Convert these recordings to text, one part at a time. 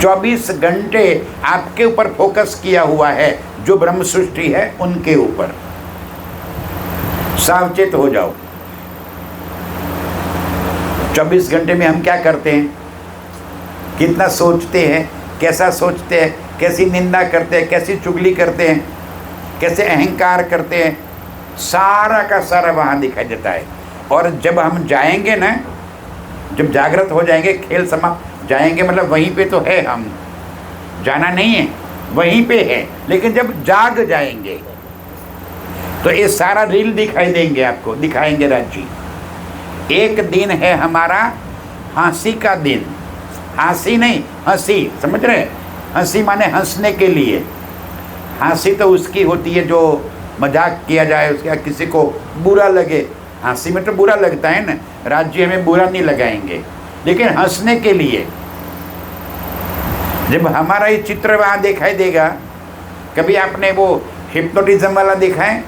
24 घंटे आपके ऊपर फोकस किया हुआ है, जो ब्रह्म सृष्टि है उनके ऊपर। सावचेत हो जाओ। 24 घंटे में हम क्या करते हैं, कितना सोचते हैं, कैसा सोचते हैं, कैसी निंदा करते हैं, कैसी चुगली करते हैं, कैसे अहंकार करते हैं, सारा का सारा वहाँ दिखाई देता है। और जब हम जाएंगे ना, जब जागृत हो जाएंगे, खेल समाप्त, जाएंगे मतलब वहीं पे तो है, हम जाना नहीं है, वहीं पे है। लेकिन जब जाग जाएंगे तो ये सारा रील दिखाई देंगे आपको, दिखाएंगे राज्य। एक दिन है हमारा हंसी का दिन, हंसी नहीं, हंसी, समझ रहे? हंसी माने हंसने के लिए। हंसी तो उसकी होती है जो मजाक किया जाए, उसका किसी को बुरा लगे। हंसी में तो बुरा लगता है ना, राज्य में बुरा नहीं लगाएंगे, लेकिन हंसने के लिए। जब हमारा ये चित्र वहाँ दिखाई देगा, कभी आपने वो हिप्नोटिज्म वाला देखा है?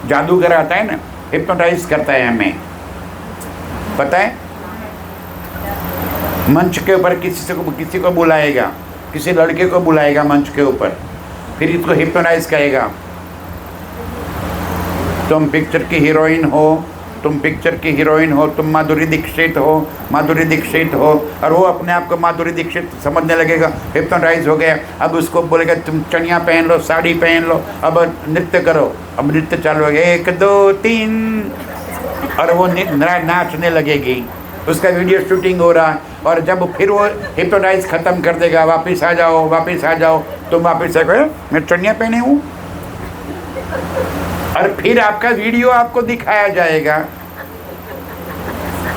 जादूगर आता है ना, हिप्नोटाइज करता है हमें, पता है? मंच के ऊपर किसी को बुलाएगा, किसी लड़के को बुलाएगा मंच के ऊपर, फिर इसको हिप्नोटाइज करेगा। तुम पिक्चर की हीरोइन हो, तुम पिक्चर की हीरोइन हो, तुम माधुरी दीक्षित हो, माधुरी दीक्षित हो, और वो अपने आप को माधुरी दीक्षित समझने लगेगा, हिप्नोटाइज हो गया। अब उसको बोलेगा तुम चनिया पहन लो, साड़ी पहन लो, अब नृत्य करो। अब नृत्य चालू हो गया, 1 2 3, और वो नाचने लगेगी। उसका वीडियो शूटिंग हो रहा है, और जब फिर वो हिप्नोटाइज ख़त्म कर देगा, वापस आ जाओ, वापस आ जाओ, तुम वापस आ गए, मैं चनिया पहने हूँ, और फिर आपका वीडियो आपको दिखाया जाएगा।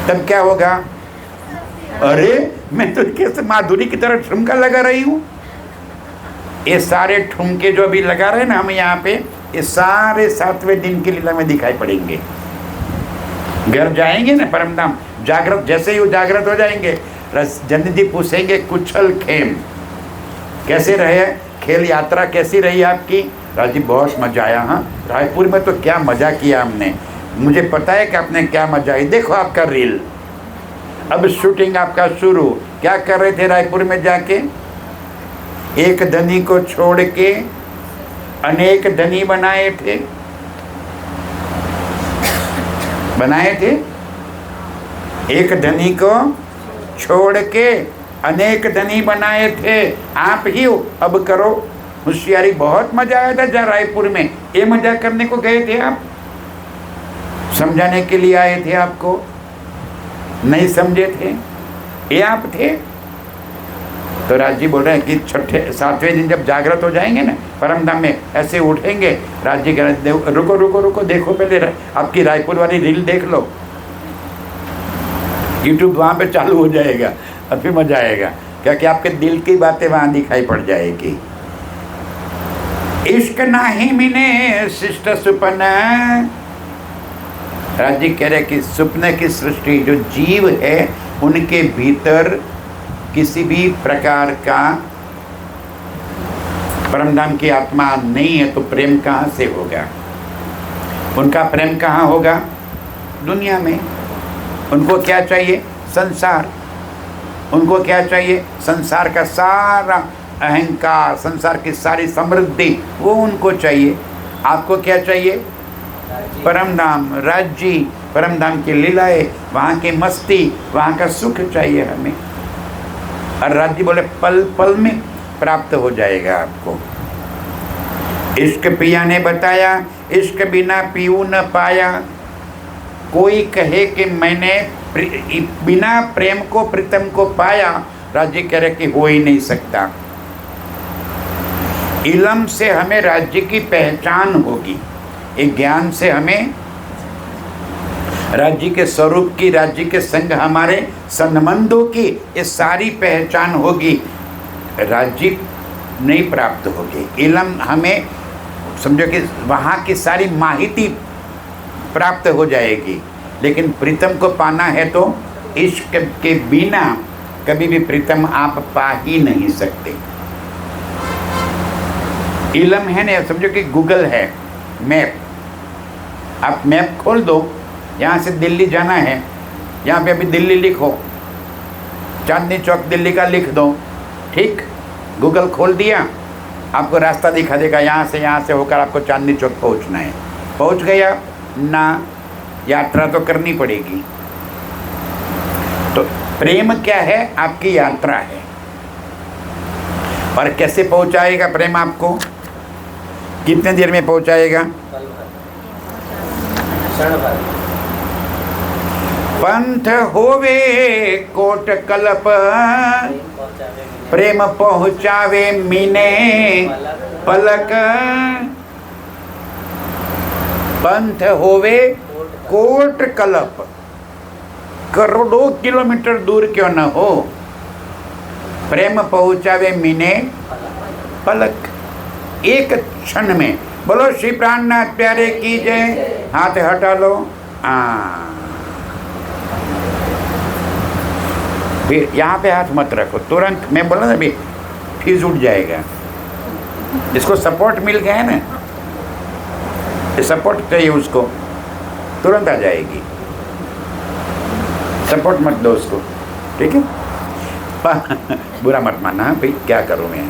तब क्या होगा? अरे मैं तो कैसे माधुरी की तरह ठुमका लगा रही हूँ। ये सारे ठुमके जो अभी लगा रहे हैं ना हम यहाँ पे, ये सारे 7वें दिन की लीला में दिखाई पड़ेंगे। घर जाएंगे ना परमधाम, जागृत, जैसे ही वो जागृत हो जाएंगे, जन जी पूछेंगे कुशल खेम, कैसे रहे, खेल यात्रा कैसी रही आपकी? राजीव बहुत मजा आया। हाँ, रायपुर में तो क्या मजा किया हमने, मुझे पता है कि आपने क्या मजा आई। देखो आपका रील, अब शूटिंग आपका शुरू। क्या कर रहे थे रायपुर में जाके? एक धनी को छोड़ के अनेक धनी बनाए थे, बनाए थे। एक धनी को छोड़ के अनेक धनी बनाए थे, आप ही हो, अब करो होशियारी। बहुत मजा आया था जहाँ रायपुर में, ये मजा करने को गए थे आप? समझाने के लिए आए थे आपको? नहीं समझे थे? ये आप थे? तो राज जी बोल रहे हैं कि 7वें दिन जब जागृत हो जाएंगे ना परमधाम में, ऐसे उठेंगे। राज जी कह रहे रुको रुको रुको, देखो पहले आपकी रायपुर वाली रील देख लो, यूट्यूब वहाँ पे चालू हो जाएगा, और फिर मजा आएगा, क्योंकि आपके दिल की बातें वहाँ दिखाई पड़ जाएगी। इश्क नाही मिने शिष्ट सुपन, राज जी कह रहे कि सुपने की सृष्टि, जो जीव है उनके भीतर किसी भी प्रकार का परमधाम की आत्मा नहीं है, तो प्रेम कहाँ से होगा? उनका प्रेम कहाँ होगा? दुनिया में। उनको क्या चाहिए? संसार। उनको क्या चाहिए? संसार का सारा अहंकार, संसार की सारी समृद्धि, वो उनको चाहिए। आपको क्या चाहिए? परमधाम, राज्य, परमधाम की लीलाएं, वहाँ की मस्ती, वहाँ का सुख चाहिए हमें। और राज्य बोले पल पल में प्राप्त हो जाएगा आपको। इश्क पिया ने बताया, इश्क बिना पीऊ न पाया। कोई कहे कि मैंने बिना प्रेम को, प्रीतम को पाया, राज्य कह रहे कि हो ही नहीं सकता। इल्म से हमें राज्य की पहचान होगी, एक ज्ञान से हमें राज्य के स्वरूप की, राज्य के संग हमारे संबंधों की, ये सारी पहचान होगी। राज्य नहीं प्राप्त होगी। इल्म हमें समझो कि वहाँ की सारी माहिती प्राप्त हो जाएगी, लेकिन प्रीतम को पाना है तो इश्क के बिना कभी भी प्रीतम आप पा ही नहीं सकते। इल्म है ना, समझो कि गूगल है, मैप, आप मैप खोल दो, यहाँ से दिल्ली जाना है, यहाँ पे अभी दिल्ली लिखो, चांदनी चौक दिल्ली का लिख दो, ठीक, गूगल खोल दिया, आपको रास्ता दिखा देगा, यहाँ से होकर आपको चांदनी चौक पहुँचना है। पहुँच गया ना, यात्रा तो करनी पड़ेगी। तो प्रेम क्या है? आपकी यात्रा है। और कैसे पहुँचाएगा प्रेम आपको? कितने देर में पहुँचाएगा? पंथ होवे कोट कल्प, प्रेम पहुँचावे मीने पलक। पंथ होवे कोट कल्प, करोड़ों किलोमीटर दूर क्यों न हो, प्रेम पहुँचावे मीने पलक, एक क्षण में। बोलो श्री प्राणनाथ प्यारे की जय। हाथ हटा लो। फिर यहाँ पे हाथ मत रखो, तुरंत। मैं बोला ना अभी, फीस उठ जाएगा। इसको सपोर्ट मिल गया है ना, ये सपोर्ट चाहिए उसको, तुरंत आ जाएगी। सपोर्ट मत दो उसको, ठीक है? बुरा मत मानना भाई, क्या करूँ मैं,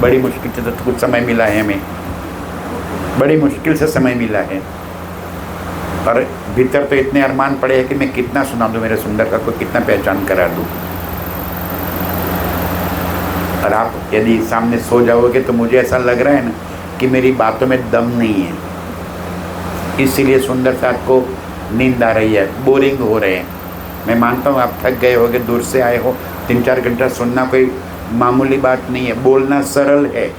बड़ी मुश्किल से तो कुछ समय मिला है हमें, बड़ी मुश्किल से समय मिला है। और भीतर तो इतने अरमान पड़े हैं कि मैं कितना सुना दूँ मेरे सुंदर को, कितना पहचान करा दूँ। और आप यदि सामने सो जाओगे तो मुझे ऐसा लग रहा है ना कि मेरी बातों में दम नहीं है, इसीलिए सुंदर साथ को नींद आ रही है, बोरिंग हो रहे हैं। मैं मानता हूँ आप थक गए होगे, दूर से आए हो, 3-4 घंटा सुनना कोई मामूली बात नहीं है। बोलना सरल है,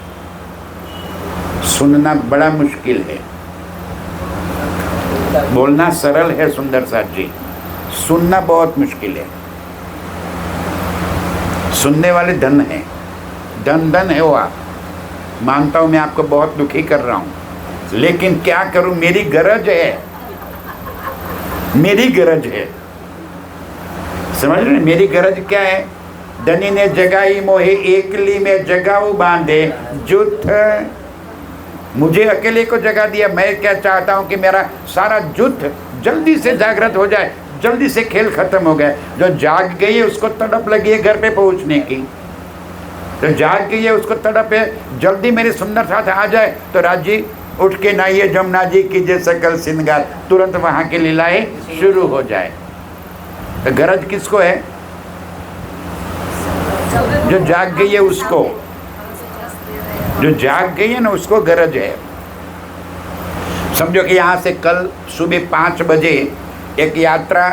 सुनना बड़ा मुश्किल है। बोलना सरल है सुंदर साथ जी, सुनना बहुत मुश्किल है। सुनने वाले धन है, धन है वो आप। मानता हूँ मैं आपको बहुत दुखी कर रहा हूँ, लेकिन क्या करूँ, मेरी गरज है, मेरी गरज है। समझ रहे? मेरी गरज क्या है? धनी ने जगाई मोहे एकली में जगाऊ बांधे जुथ। मुझे अकेले को जगा दिया। मैं क्या चाहता हूँ कि मेरा सारा जुथ जल्दी से जागृत हो जाए, जल्दी से खेल खत्म हो गया। जो जाग गई है उसको तड़प लगी है घर पे पहुँचने की, तो जाग गई है उसको तड़प है जल्दी मेरे सुंदर साथ आ जाए। तो राजी उठ के नहाइए जमुना जी कीजिए सकल श्रृंगार, तुरंत वहाँ की लीलाएं शुरू हो जाए। तो गरज किसको है? जो जाग गई है उसको, जो जाग गई है ना उसको गरज है। समझो कि यहाँ से कल सुबह 5 बजे एक यात्रा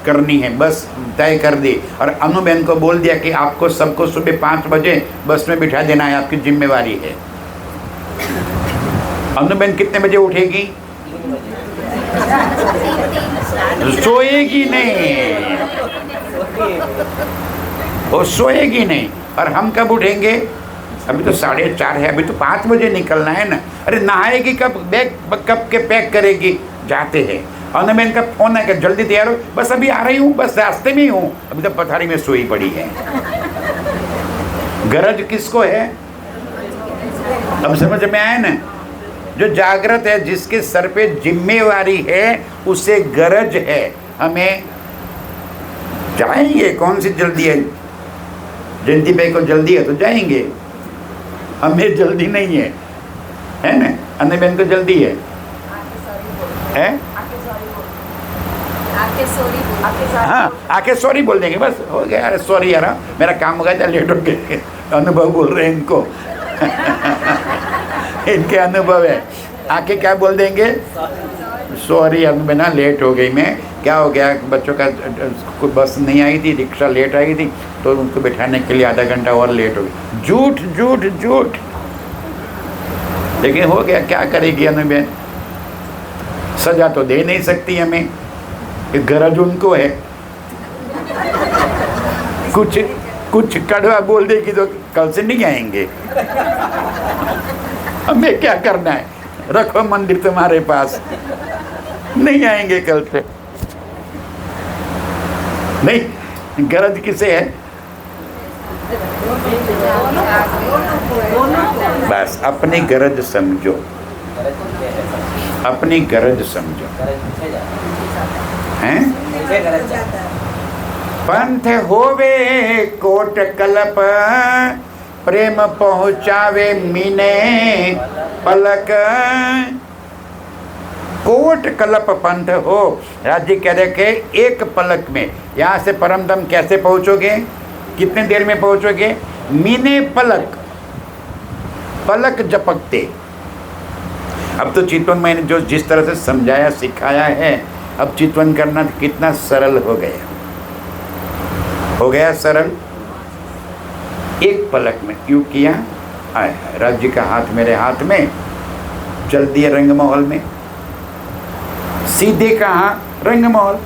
करनी है, बस तय कर दी, और अनुबेन को बोल दिया कि आपको सबको सुबह 5 बजे बस में बिठा देना है, आपकी जिम्मेवारी है। अनुबेन कितने बजे उठेगी? सोएगी नहीं, वो सोएगी नहीं। और हम कब उठेंगे? अभी तो 4:30 है, अभी तो 5 बजे निकलना है ना। अरे नहाएगी कब? बैग कब के पैक करेगी? जाते हैं। अनुबेन का फोन है कि जल्दी तैयार हो, बस अभी आ रही हूँ, बस रास्ते में ही हूँ, अभी तो पथारी में सोई पड़ी है। गरज किसको है? अब समझ में आया ना? जो जागृत है, जिसके सर पे जिम्मेवारी है, उसे गरज है। हमें जाएंगे, कौन सी जल्दी है? जयंती भाई को जल्दी है तो जाएंगे, हमें जल्दी नहीं है ना? अन्य बहन को जल्दी है? हाँ, आके सॉरी बोल देंगे, बस हो गया। अरे सॉरी यार, मेरा काम हो गया था, लेट हो गए। अनुभव बोल रहे हैं इनको। इनके अनुभव है। आके क्या बोल देंगे? सॉरी अब बिना लेट हो गई मैं, क्या हो गया, बच्चों का कोई बस नहीं आई थी, रिक्शा लेट आई थी, तो उनको बिठाने के लिए आधा घंटा और लेट हो गई। झूठ झूठ झूठ। लेकिन हो गया, क्या करेगी अनुबेन? सजा तो दे नहीं सकती हमें, गरज उनको है। कुछ कड़वा बोल देगी तो कल से नहीं आएंगे। हमें क्या करना है? रखो मंदिर तुम्हारे पास, नहीं आएंगे कल से। नहीं, गरज किसे है? बस अपनी गरज समझो, अपनी गरज समझो। हैं? पंथ होवे कोट कलप, प्रेम पहुँचावे मीने पलक। कोट कलप पंथ हो, राज्य कह रहे कि एक पलक में यहाँ से परमदम कैसे पहुँचोगे, कितने देर में पहुँचोगे? मीने पलक, पलक झपकते। अब तो चितवन मैंने जो जिस तरह से समझाया सिखाया है, अब चितवन करना कितना सरल हो गया, हो गया सरल। एक पलक में क्यों किया? आए राज्य का हाथ मेरे हाथ में, चल दिए रंग महल में। सीधे कहाँ? रंग महल।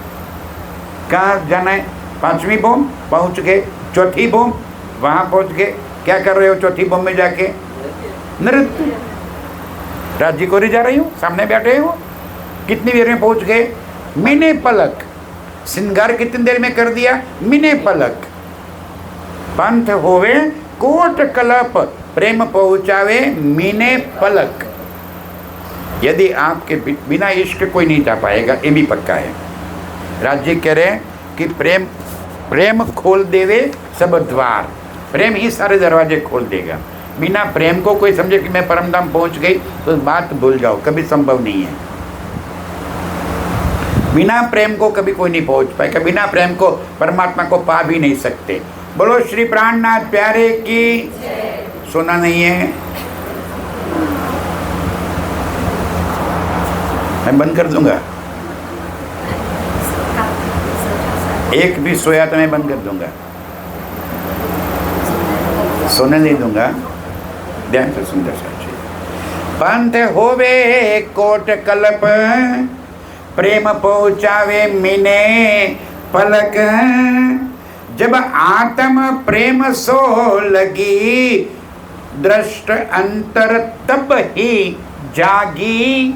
कहाँ जाना है? 5वीं बोम पहुँच गए, 4थी बोम वहाँ पहुँच गए। क्या कर रहे हो 4थी बोम में जाके? नृत्य। राज्य को जा रही हूँ, सामने बैठे हो। कितनी देर में पहुँच गए? मीने पलक। श्रृंगार कितनी देर में कर दिया? मीने पलक। पंथ होवे कोट कलप, प्रेम पहुँचावे मीने पलक। यदि आपके बिना इश्क कोई नहीं जा पाएगा, ये भी पक्का है। राज्य कह रहे हैं कि प्रेम प्रेम खोल देवे सब द्वार, प्रेम ही सारे दरवाजे खोल देगा। बिना प्रेम को कोई समझे कि मैं परमधाम पहुंच गई, तो बात भूल जाओ, कभी संभव नहीं है। बिना प्रेम को कभी कोई नहीं पहुंच पाएगा, बिना प्रेम को परमात्मा को पा भी नहीं सकते। बोलो श्री प्राणनाथ प्यारे की। सुना नहीं है? मैं बंद कर दूंगा। एक भी सोया तो मैं बंद कर दूंगा, सोने नहीं दूंगा। ध्यान से सुंदर साची। पंथ होवे कोट कलप, प्रेम पहुँचावे मीने पलक। जब आत्म प्रेम सो लगी, दृष्ट अंतर तब ही जागी।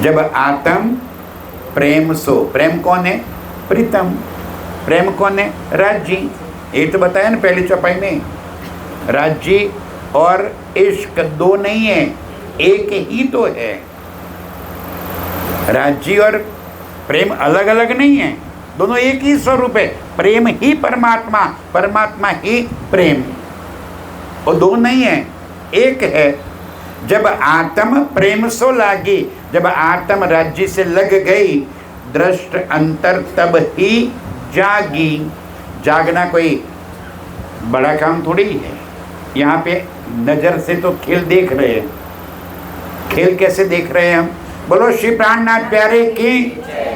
जब आत्म प्रेम सो, प्रेम कौन है? प्रीतम। प्रेम कौन है? राज्य। ये तो बताया ना पहली चौपाई में, राज्य और इश्क दो नहीं है, एक ही तो है। राज्य और प्रेम अलग अलग नहीं है, दोनों एक ही स्वरूप है। प्रेम ही परमात्मा, परमात्मा ही प्रेम, और दो नहीं है, एक है। जब आत्म प्रेम सो लागी, जब आत्म राज्य से लग गई, दृष्ट अंतर तब ही जागी। जागना कोई बड़ा काम थोड़ी है। यहाँ पे नजर से तो खेल देख रहे हैं। खेल कैसे देख रहे हैं हम? बोलो श्री प्राणनाथ प्यारे की।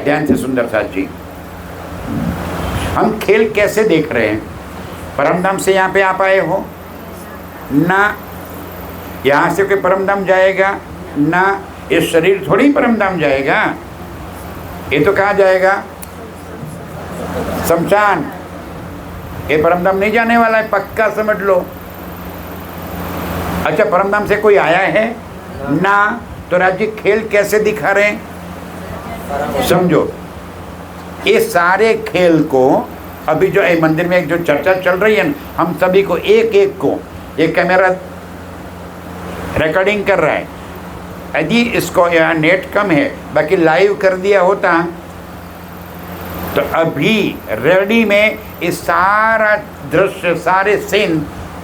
ध्यान से सुंदर साथ जी, हम खेल कैसे देख रहे हैं? परमधाम से यहाँ पे आप आए हो ना, यहाँ से कोई परमधाम जाएगा ना, ये शरीर थोड़ी परमधाम जाएगा। ये तो कहाँ जाएगा? शमशान। ये परमधाम नहीं जाने वाला है, पक्का समझ लो। अच्छा, परमधाम से कोई आया है ना, तो राज्य खेल कैसे दिखा रहे हैं? समझो, ये सारे खेल को अभी जो मंदिर में जो चर्चा चल रही है ना, हम सभी को एक एक को ये कैमरा रिकॉर्डिंग कर रहा है। यदि इसको यहाँ नेट कम है, बाकी लाइव कर दिया होता तो अभी रेडी में ये सारा दृश्य, सारे सीन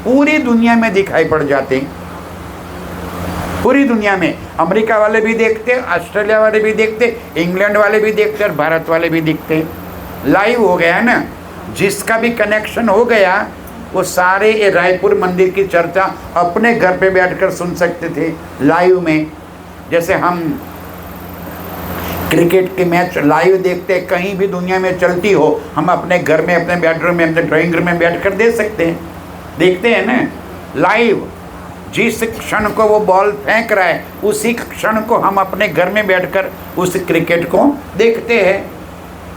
पूरी दुनिया में दिखाई पड़ जाते। पूरी दुनिया में अमेरिका वाले भी देखते, ऑस्ट्रेलिया वाले भी देखते, इंग्लैंड वाले भी देखते और भारत वाले भी दिखते। लाइव हो गया ना, जिसका भी कनेक्शन हो गया वो सारे ये रायपुर मंदिर की चर्चा अपने घर पे बैठकर सुन सकते थे लाइव में। जैसे हम क्रिकेट के मैच लाइव देखते, कहीं भी दुनिया में चलती हो, हम अपने घर में, अपने बेडरूम में, अपने ड्राइंग रूम में बैठकर देख सकते हैं। देखते हैं ना लाइव। जिस क्षण को वो बॉल फेंक रहा है, उसी क्षण को हम अपने घर में बैठकर उस क्रिकेट को देखते हैं।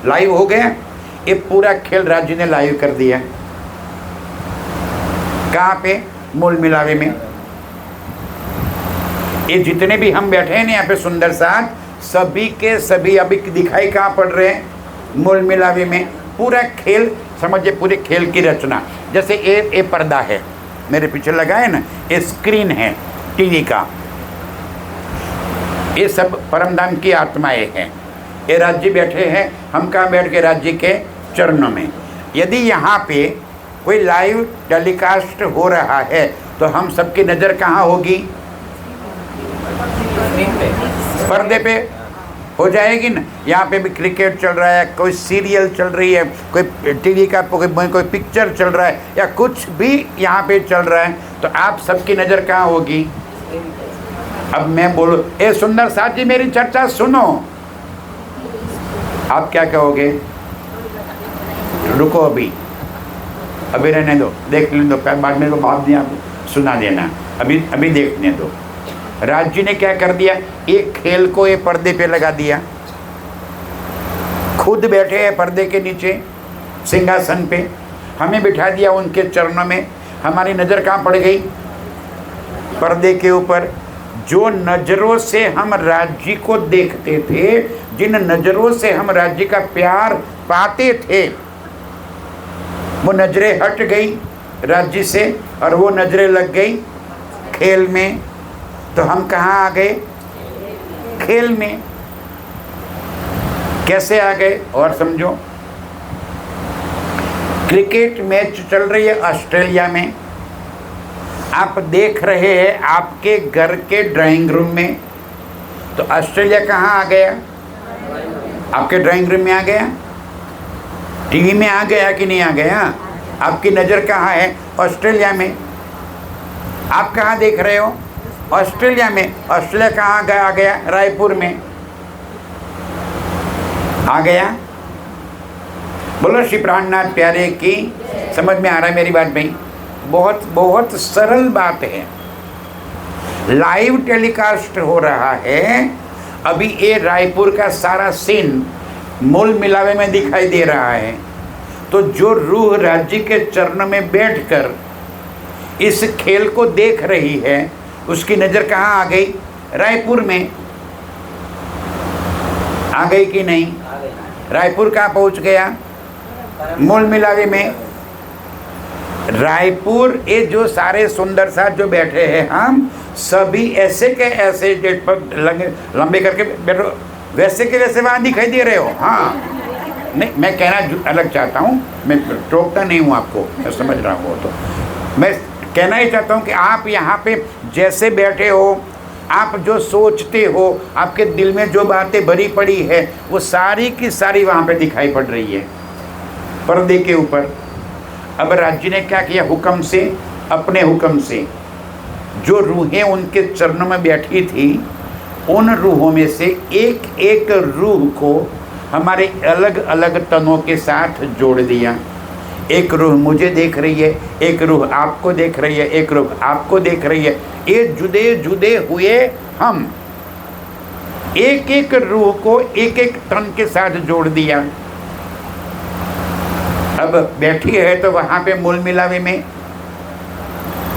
लाइव हो गया। ये पूरा खेल राज्य ने लाइव कर दिया। कहाँ पे? मूल मिलावे में। ये जितने भी हम बैठे हैं ना यहाँ पे सुंदर साथ, सभी के सभी अभी दिखाई कहाँ पड़ रहे हैं? मूल मिलावे में। पूरा खेल समझिए, पूरे खेल की रचना। जैसे ये पर्दा है मेरे पीछे लगा है ना, ये स्क्रीन है टीवी का। ये सब परमधाम की आत्माएं हैं। ये राज्य बैठे हैं, हम कहाँ बैठ के राज्य के चरणों में। यदि यहाँ पे कोई लाइव टेलीकास्ट हो रहा है तो हम सबकी नज़र कहाँ होगी? पर्दे पे हो जाएगी ना। यहाँ पे भी क्रिकेट चल रहा है, कोई सीरियल चल रही है, कोई टीवी का कोई पिक्चर चल रहा है, या कुछ भी यहाँ पे चल रहा है, तो आप सबकी नज़र कहाँ होगी? अब मैं बोलूँ, ए सुंदर साथ जी मेरी चर्चा सुनो, आप क्या कहोगे? रुको अभी रहने दो, देख लेने दो, बाद में को भाव दिया सुना देना, अभी देखने दो। राज जी ने क्या कर दिया? एक खेल को ये पर्दे पे लगा दिया, खुद बैठे हैं पर्दे के नीचे सिंहासन पे, हमें बिठा दिया उनके चरणों में। हमारी नज़र कहाँ पड़ गई? पर्दे के ऊपर। जो नज़रों से हम राज जी को देखते थे, जिन नज़रों से हम राज जी का प्यार पाते थे, वो नज़रें हट गई राज जी से और वो नज़रें लग गई खेल में। तो हम कहाँ आ गए? खेल में। कैसे आ गए? और समझो, क्रिकेट मैच चल रही है ऑस्ट्रेलिया में, आप देख रहे हैं आपके घर के ड्राइंग रूम में, तो ऑस्ट्रेलिया कहाँ आ गया? आपके ड्राइंग रूम में आ गया, टीवी में आ गया कि नहीं आ गया? आपकी नज़र कहाँ है? ऑस्ट्रेलिया में। आप कहाँ देख रहे हो? ऑस्ट्रेलिया में। ऑस्ट्रेलिया कहाँ आ गया? रायपुर में आ गया। बोलो श्री प्राणनाथ प्यारे की। समझ में आ रहा है मेरी बात भाई? बहुत बहुत सरल बात है। लाइव टेलीकास्ट हो रहा है, अभी ये रायपुर का सारा सीन मूल मिलावे में दिखाई दे रहा है। तो जो रूह राज्य के चरणों में बैठकर इस खेल को देख रही है, उसकी नज़र कहाँ आ गई? रायपुर में आ गई कि नहीं? रायपुर कहाँ पहुँच गया? मूल मिलावे में। रायपुर, ये जो सारे सुंदर साथ जो बैठे हैं, हम सभी ऐसे के ऐसे लंबे करके बैठो, वैसे के वैसे वहाँ दिखाई दे रहे हो। हाँ, नहीं, मैं कहना अलग चाहता हूँ, मैं टोकता नहीं हूँ आपको, मैं समझ रहा हूँ। तो मैं कहना ही चाहता हूँ कि आप यहाँ पे जैसे बैठे हो, आप जो सोचते हो, आपके दिल में जो बातें भरी पड़ी है, वो सारी की सारी वहाँ पे दिखाई पड़ रही है पर्दे के ऊपर। अब राज्य ने क्या किया? हुक्म से, अपने हुक्म से जो रूहें उनके चरणों में बैठी थी, उन रूहों में से एक एक रूह को हमारे अलग अलग तनों के साथ जोड़ दिया। एक रूह मुझे देख रही है, एक रूह आपको देख रही है, एक रूह आपको देख रही है। ये जुदे जुदे हुए हम एक एक रूह को एक एक तन के साथ जोड़ दिया। अब बैठी है तो वहाँ पे मूल मिलावे में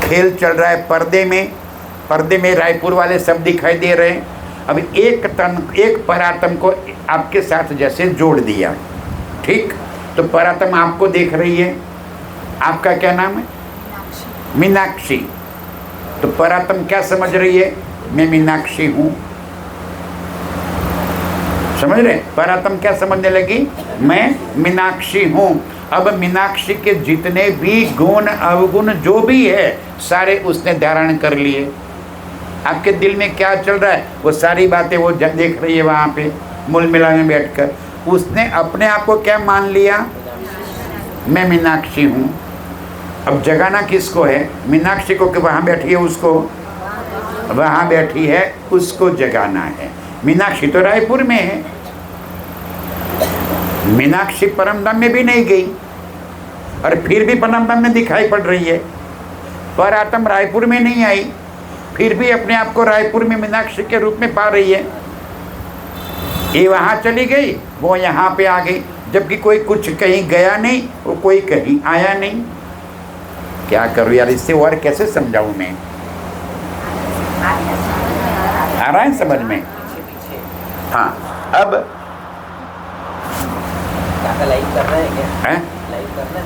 खेल चल रहा है, पर्दे में रायपुर वाले सब दिखाई दे रहे हैं। अब एक तन, एक परात्म को आपके साथ जैसे जोड़ दिया, ठीक? तो परात्म आपको देख रही है। आपका क्या नाम है? मीनाक्षी। तो परात्म क्या समझ रही है? मैं मीनाक्षी हूँ। समझ रहे? परात्म क्या समझने लगी? मैं मीनाक्षी हूँ। अब मीनाक्षी के जितने भी गुण अवगुण जो भी है, सारे उसने धारण कर लिए। आपके दिल में क्या चल रहा है, वो सारी बातें वो देख रही है वहाँ पे मूल मिला में बैठकर। उसने अपने आप को क्या मान लिया? मैं मीनाक्षी हूँ। अब जगाना किसको है? मीनाक्षी को, कि वहाँ बैठी है उसको, वहाँ बैठी है उसको जगाना है। मीनाक्षी तो रायपुर में है, मीनाक्षी परमधाम में भी नहीं गई और फिर भी परमधाम में दिखाई पड़ रही है। पर आत्म रायपुर में नहीं आई, फिर भी अपने आप को रायपुर में मीनाक्षी के रूप में पा रही है। ये वहाँ चली गई, वो यहाँ पे आ गई, जबकि कोई कुछ कहीं गया नहीं, वो कोई कहीं आया नहीं। क्या करूँ यार, इससे और कैसे समझाऊँ मैं? आ रहा है समझ में? हाँ। अब लाइव कर रहे हैं क्या? है लाइव करना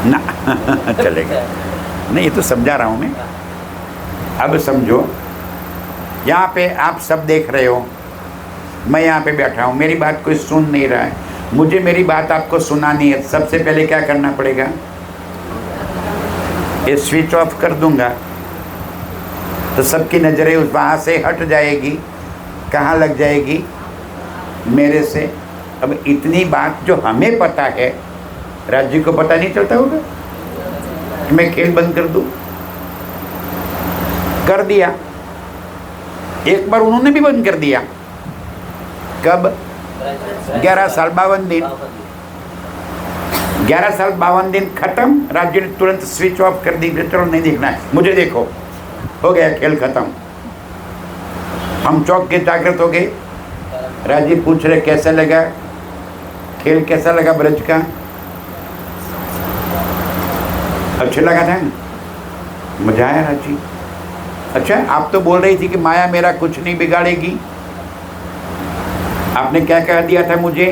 ना चलेगा नहीं, ये तो समझा रहा हूँ मैं। अब समझो, यहाँ पे आप सब देख रहे हो, मैं यहाँ पे बैठा हूँ, मेरी बात कोई सुन नहीं रहा है। मुझे मेरी बात आपको सुनानी है, सबसे पहले क्या करना पड़ेगा? ये स्विच ऑफ कर दूंगा तो सबकी नज़रें उस वहाँ से हट जाएगी। कहाँ लग जाएगी? मेरे से। अब इतनी बात जो हमें पता है, राज्य को पता नहीं चलता होगा कि मैं खेल बंद कर दूं? कर दिया। एक बार उन्होंने भी बंद कर दिया। कब? 11 साल 52 दिन। 11 साल 52 दिन खत्म, राज्य ने तुरंत स्विच ऑफ कर दी। चलो नहीं देखना है मुझे, देखो हो गया खेल खत्म। हम चौक के जागृत हो गए। राज्य पूछ रहे कैसा लगा खेल, कैसा लगा ब्रज का? अच्छा लगा था ना, मजा आया राजी। अच्छा, आप तो बोल रही थी कि माया मेरा कुछ नहीं बिगाड़ेगी। आपने क्या कह दिया था मुझे?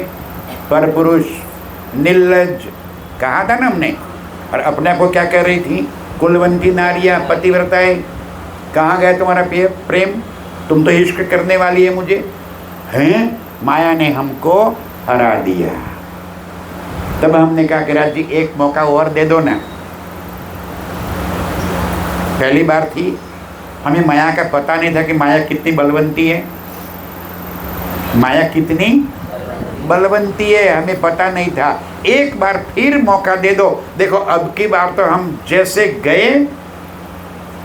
पर पुरुष, निर्लज कहा था ना हमने। और अपने आप को क्या कह रही थी? कुलवंती नारियां, पतिव्रताएं। कहाँ गए तुम्हारा प्रेम? तुम तो इश्क करने वाली है मुझे। हैं? माया ने हमको हरा दिया। तब हमने कहा कि राज जी एक मौका और दे दो ना। पहली बार थी, हमें माया का पता नहीं था कि माया कितनी बलवंती है। माया कितनी बलवंती है हमें पता नहीं था। एक बार फिर मौका दे दो। देखो अब की बार तो हम जैसे गए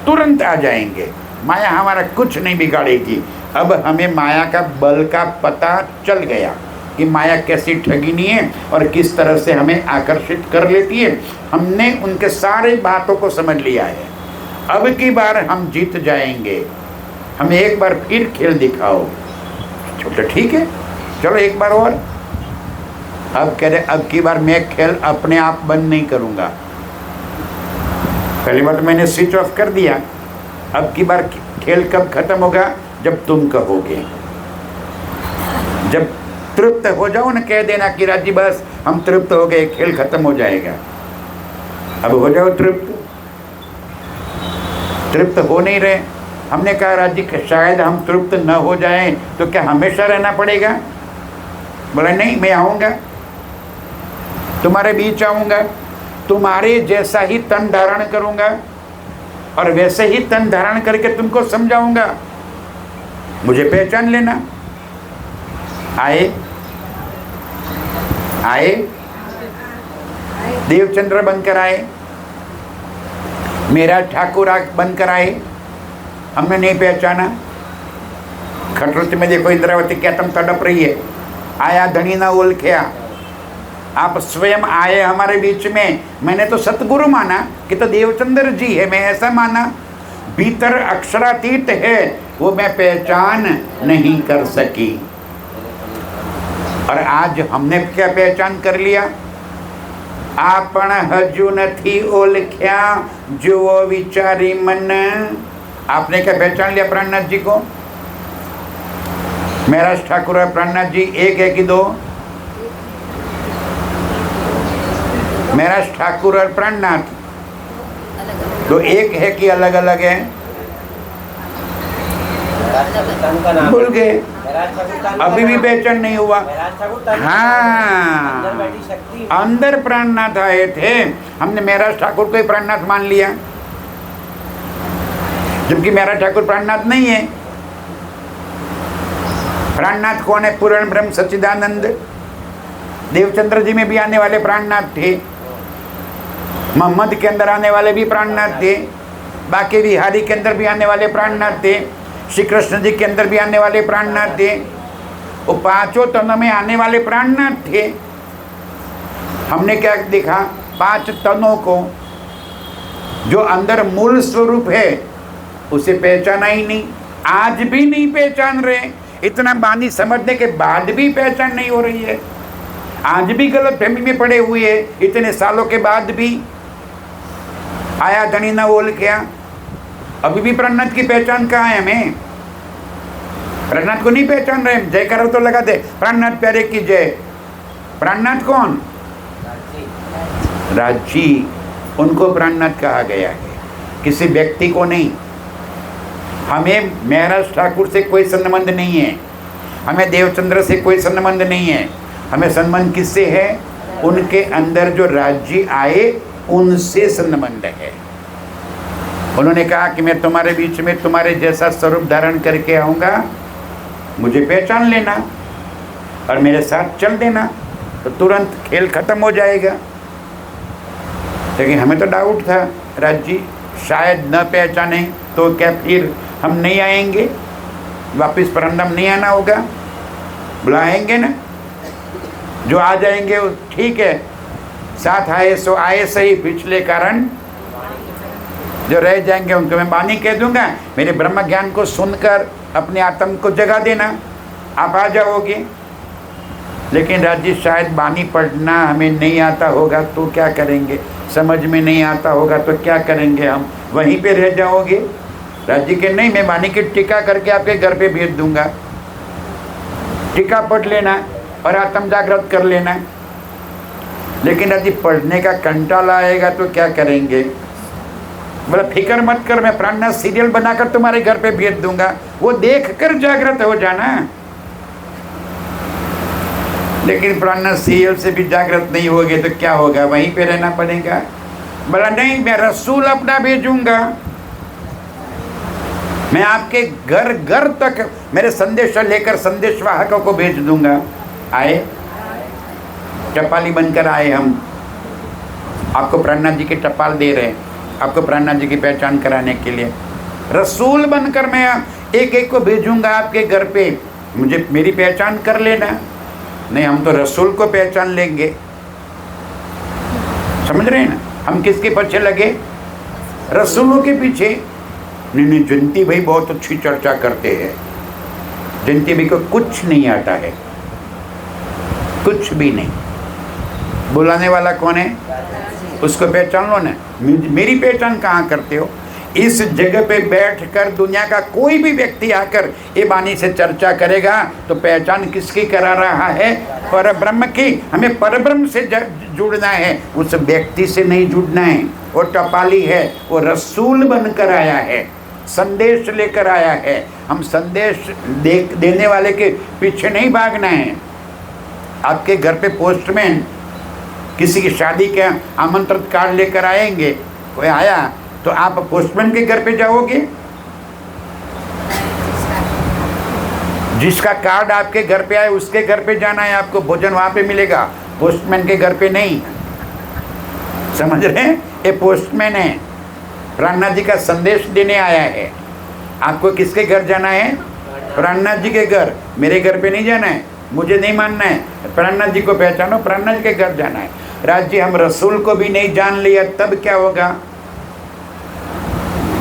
तुरंत आ जाएंगे। माया हमारा कुछ नहीं बिगाड़ेगी। अब हमें माया का बल का पता चल गया कि माया कैसी ठगिनी है और किस तरह से हमें आकर्षित कर लेती है। हमने उनके सारे बातों को समझ लिया है। अब की बार हम जीत जाएंगे। हमें एक बार फिर खेल दिखाओ। तो ठीक है, चलो एक बार और। अब कह रहे अब की बार मैं खेल अपने आप बंद नहीं करूंगा। पहली बार तो मैंने स्विच ऑफ कर दिया। अब की बार खेल कब खत्म होगा? जब तुम कहोगे। जब तृप्त हो जाओ ना, कह देना कि राजी बस हम तृप्त हो गए, खेल खत्म हो जाएगा। अब हो जाओ तृप्त। तृप्त हो नहीं रहे। हमने कहा राजी शायद हम तृप्त न हो जाएं तो क्या हमेशा रहना पड़ेगा? बोला नहीं, मैं आऊँगा, तुम्हारे बीच आऊँगा, तुम्हारे जैसा ही तन धारण करूँगा और वैसे ही तन धारण करके तुमको समझाऊँगा। मुझे पहचान लेना। आए आए देवचंद्र बनकर आए, मेरा ठाकुर बनकर आए। हमने नहीं पहचाना। खटरुत में देखो इंद्रावती क्या तुम तड़प रही है। आया धनी ना ओलख्या। आप स्वयं आए हमारे बीच में। मैंने तो सतगुरु माना कि तो देवचंद्र जी है, मैं ऐसा माना। भीतर अक्षरातीत है, वो मैं पहचान नहीं कर सकी। और आज हमने क्या पहचान कर लिया? आपण हजू नथी ओलख्या जो विचारी मन। आपने क्या पहचान लिया प्राणनाथ जी को? मेरा ठाकुर और प्राणनाथ जी एक है कि दो? मेरा ठाकुर और प्राणनाथ तो एक है कि अलग अलग है? भूल गए, अभी भी पहचान नहीं हुआ। हाँ, अंदर प्राणनाथ आए थे। हमने मेरा ठाकुर को ही प्राणनाथ मान लिया, जबकि मेरा ठाकुर प्राणनाथ नहीं है। प्राणनाथ कौन है? पूर्ण ब्रह्म सच्चिदानंद। देवचंद्र जी में भी आने वाले प्राणनाथ थे, मोहम्मद के अंदर आने वाले भी प्राणनाथ थे, बाकी बिहारी के अंदर भी आने वाले प्राणनाथ थे, श्री कृष्ण जी के अंदर भी आने वाले प्राणनाथ थे। वो पांचों तनों में आने वाले प्राणनाथ थे। हमने क्या देखा? 5 तनों को, जो अंदर मूल स्वरूप है उसे पहचाना ही नहीं। आज भी नहीं पहचान रहे। इतना बानी समझने के बाद भी पहचान नहीं हो रही है। आज भी गलत फहमी में पड़े हुए हैं। इतने सालों के बाद भी आया धनी ना बोल क्या। अभी भी प्राणनाथ की पहचान कहाँ है? हमें प्राणनाथ को नहीं पहचान रहे। जय करो तो लगा दे, प्राणनाथ प्यारे की जय। प्राणनाथ कौन? राजी। उनको प्राणनाथ कहा गया है, किसी व्यक्ति को नहीं। हमें महाराज ठाकुर से कोई संबंध नहीं है, हमें देवचंद्र से कोई संबंध नहीं है, हमें संबंध किससे है? उनके अंदर जो राज्य आए उनसे संबंध है। उन्होंने कहा कि मैं तुम्हारे बीच में तुम्हारे जैसा स्वरूप धारण करके आऊँगा, मुझे पहचान लेना और मेरे साथ चल देना, तो तुरंत खेल खत्म हो जाएगा। लेकिन हमें तो डाउट था, राज्य शायद न पहचाने तो क्या फिर हम नहीं आएंगे, वापस परंदम नहीं आना होगा, बुलाएंगे ना, जो आ जाएंगे वो ठीक है, साथ आए सो आए सही, पिछले कारण जो रह जाएंगे उनको मैं बानी कह दूंगा। मेरे ब्रह्म ज्ञान को सुनकर अपने आत्म को जगा देना, आप आ जाओगे। लेकिन राज्य शायद बानी पढ़ना हमें नहीं आता होगा तो क्या करेंगे, समझ में नहीं आता होगा तो क्या करेंगे, हम वहीं पे रह जाओगे। राज्य के नहीं, मैं बानी की टीका करके आपके घर पे भेज दूंगा, टीका पढ़ लेना और आत्म जागृत कर लेना। लेकिन यदि पढ़ने का कंटाला आएगा तो क्या करेंगे? बोला फिक्र मत कर, मैं प्राणनाथ सीरियल बनाकर तुम्हारे घर पे भेज दूंगा, वो देख कर जागृत हो जाना। लेकिन प्राणनाथ सीरियल से भी जागृत नहीं होगे तो क्या होगा, वहीं पे रहना पड़ेगा। बोला नहीं, मैं रसूल अपना भेजूंगा, मैं आपके घर घर तक मेरे संदेश लेकर संदेशवाहकों को भेज दूंगा। आए, टपाली बनकर आए, हम आपको प्राणनाथ जी के टपाल दे रहे हैं, आपको प्राणनाथ जी की पहचान कराने के लिए। रसूल बनकर मैं एक एक को भेजूंगा आपके घर पे, मुझे मेरी पहचान कर लेना। नहीं, हम तो रसूल को पहचान लेंगे। समझ रहे हैं ना, हम किसके पीछे लगे? रसूलों के पीछे। नहीं, जयंती भाई बहुत अच्छी चर्चा करते हैं। जयंती भाई को कुछ नहीं आता है, कुछ भी नहीं। बुलाने वाला कौन है? उसको पहचान लो ना। मेरी पहचान कहाँ करते हो? इस जगह पे बैठकर दुनिया का कोई भी व्यक्ति आकर ये बानी से चर्चा करेगा तो पहचान किसकी करा रहा है? परब्रह्म की। हमें परब्रह्म से जुड़ना है, उस व्यक्ति से नहीं जुड़ना है। वो टपाली है, वो रसूल बनकर आया है, संदेश लेकर आया है। हम संदेश देने वाले के पीछे नहीं भागना है। आपके घर पे पोस्टमैन किसी की शादी के आमंत्रित कार्ड लेकर आएंगे, कोई आया तो आप पोस्टमैन के घर पे जाओगे? जिसका कार्ड आपके घर पे आए उसके घर पे जाना है, आपको भोजन वहां पे मिलेगा, पोस्टमैन के घर पे नहीं। समझ रहे हैं? ये पोस्टमैन है, प्राणनाथ जी का संदेश देने आया है। आपको किसके घर जाना है? प्राणनाथ जी के घर। मेरे घर पे नहीं जाना है, मुझे नहीं मानना है। प्राणनाथ जी को पहचानो, प्राणनाथ जी के घर जाना है। राज्य हम रसूल को भी नहीं जान लिया तब क्या होगा?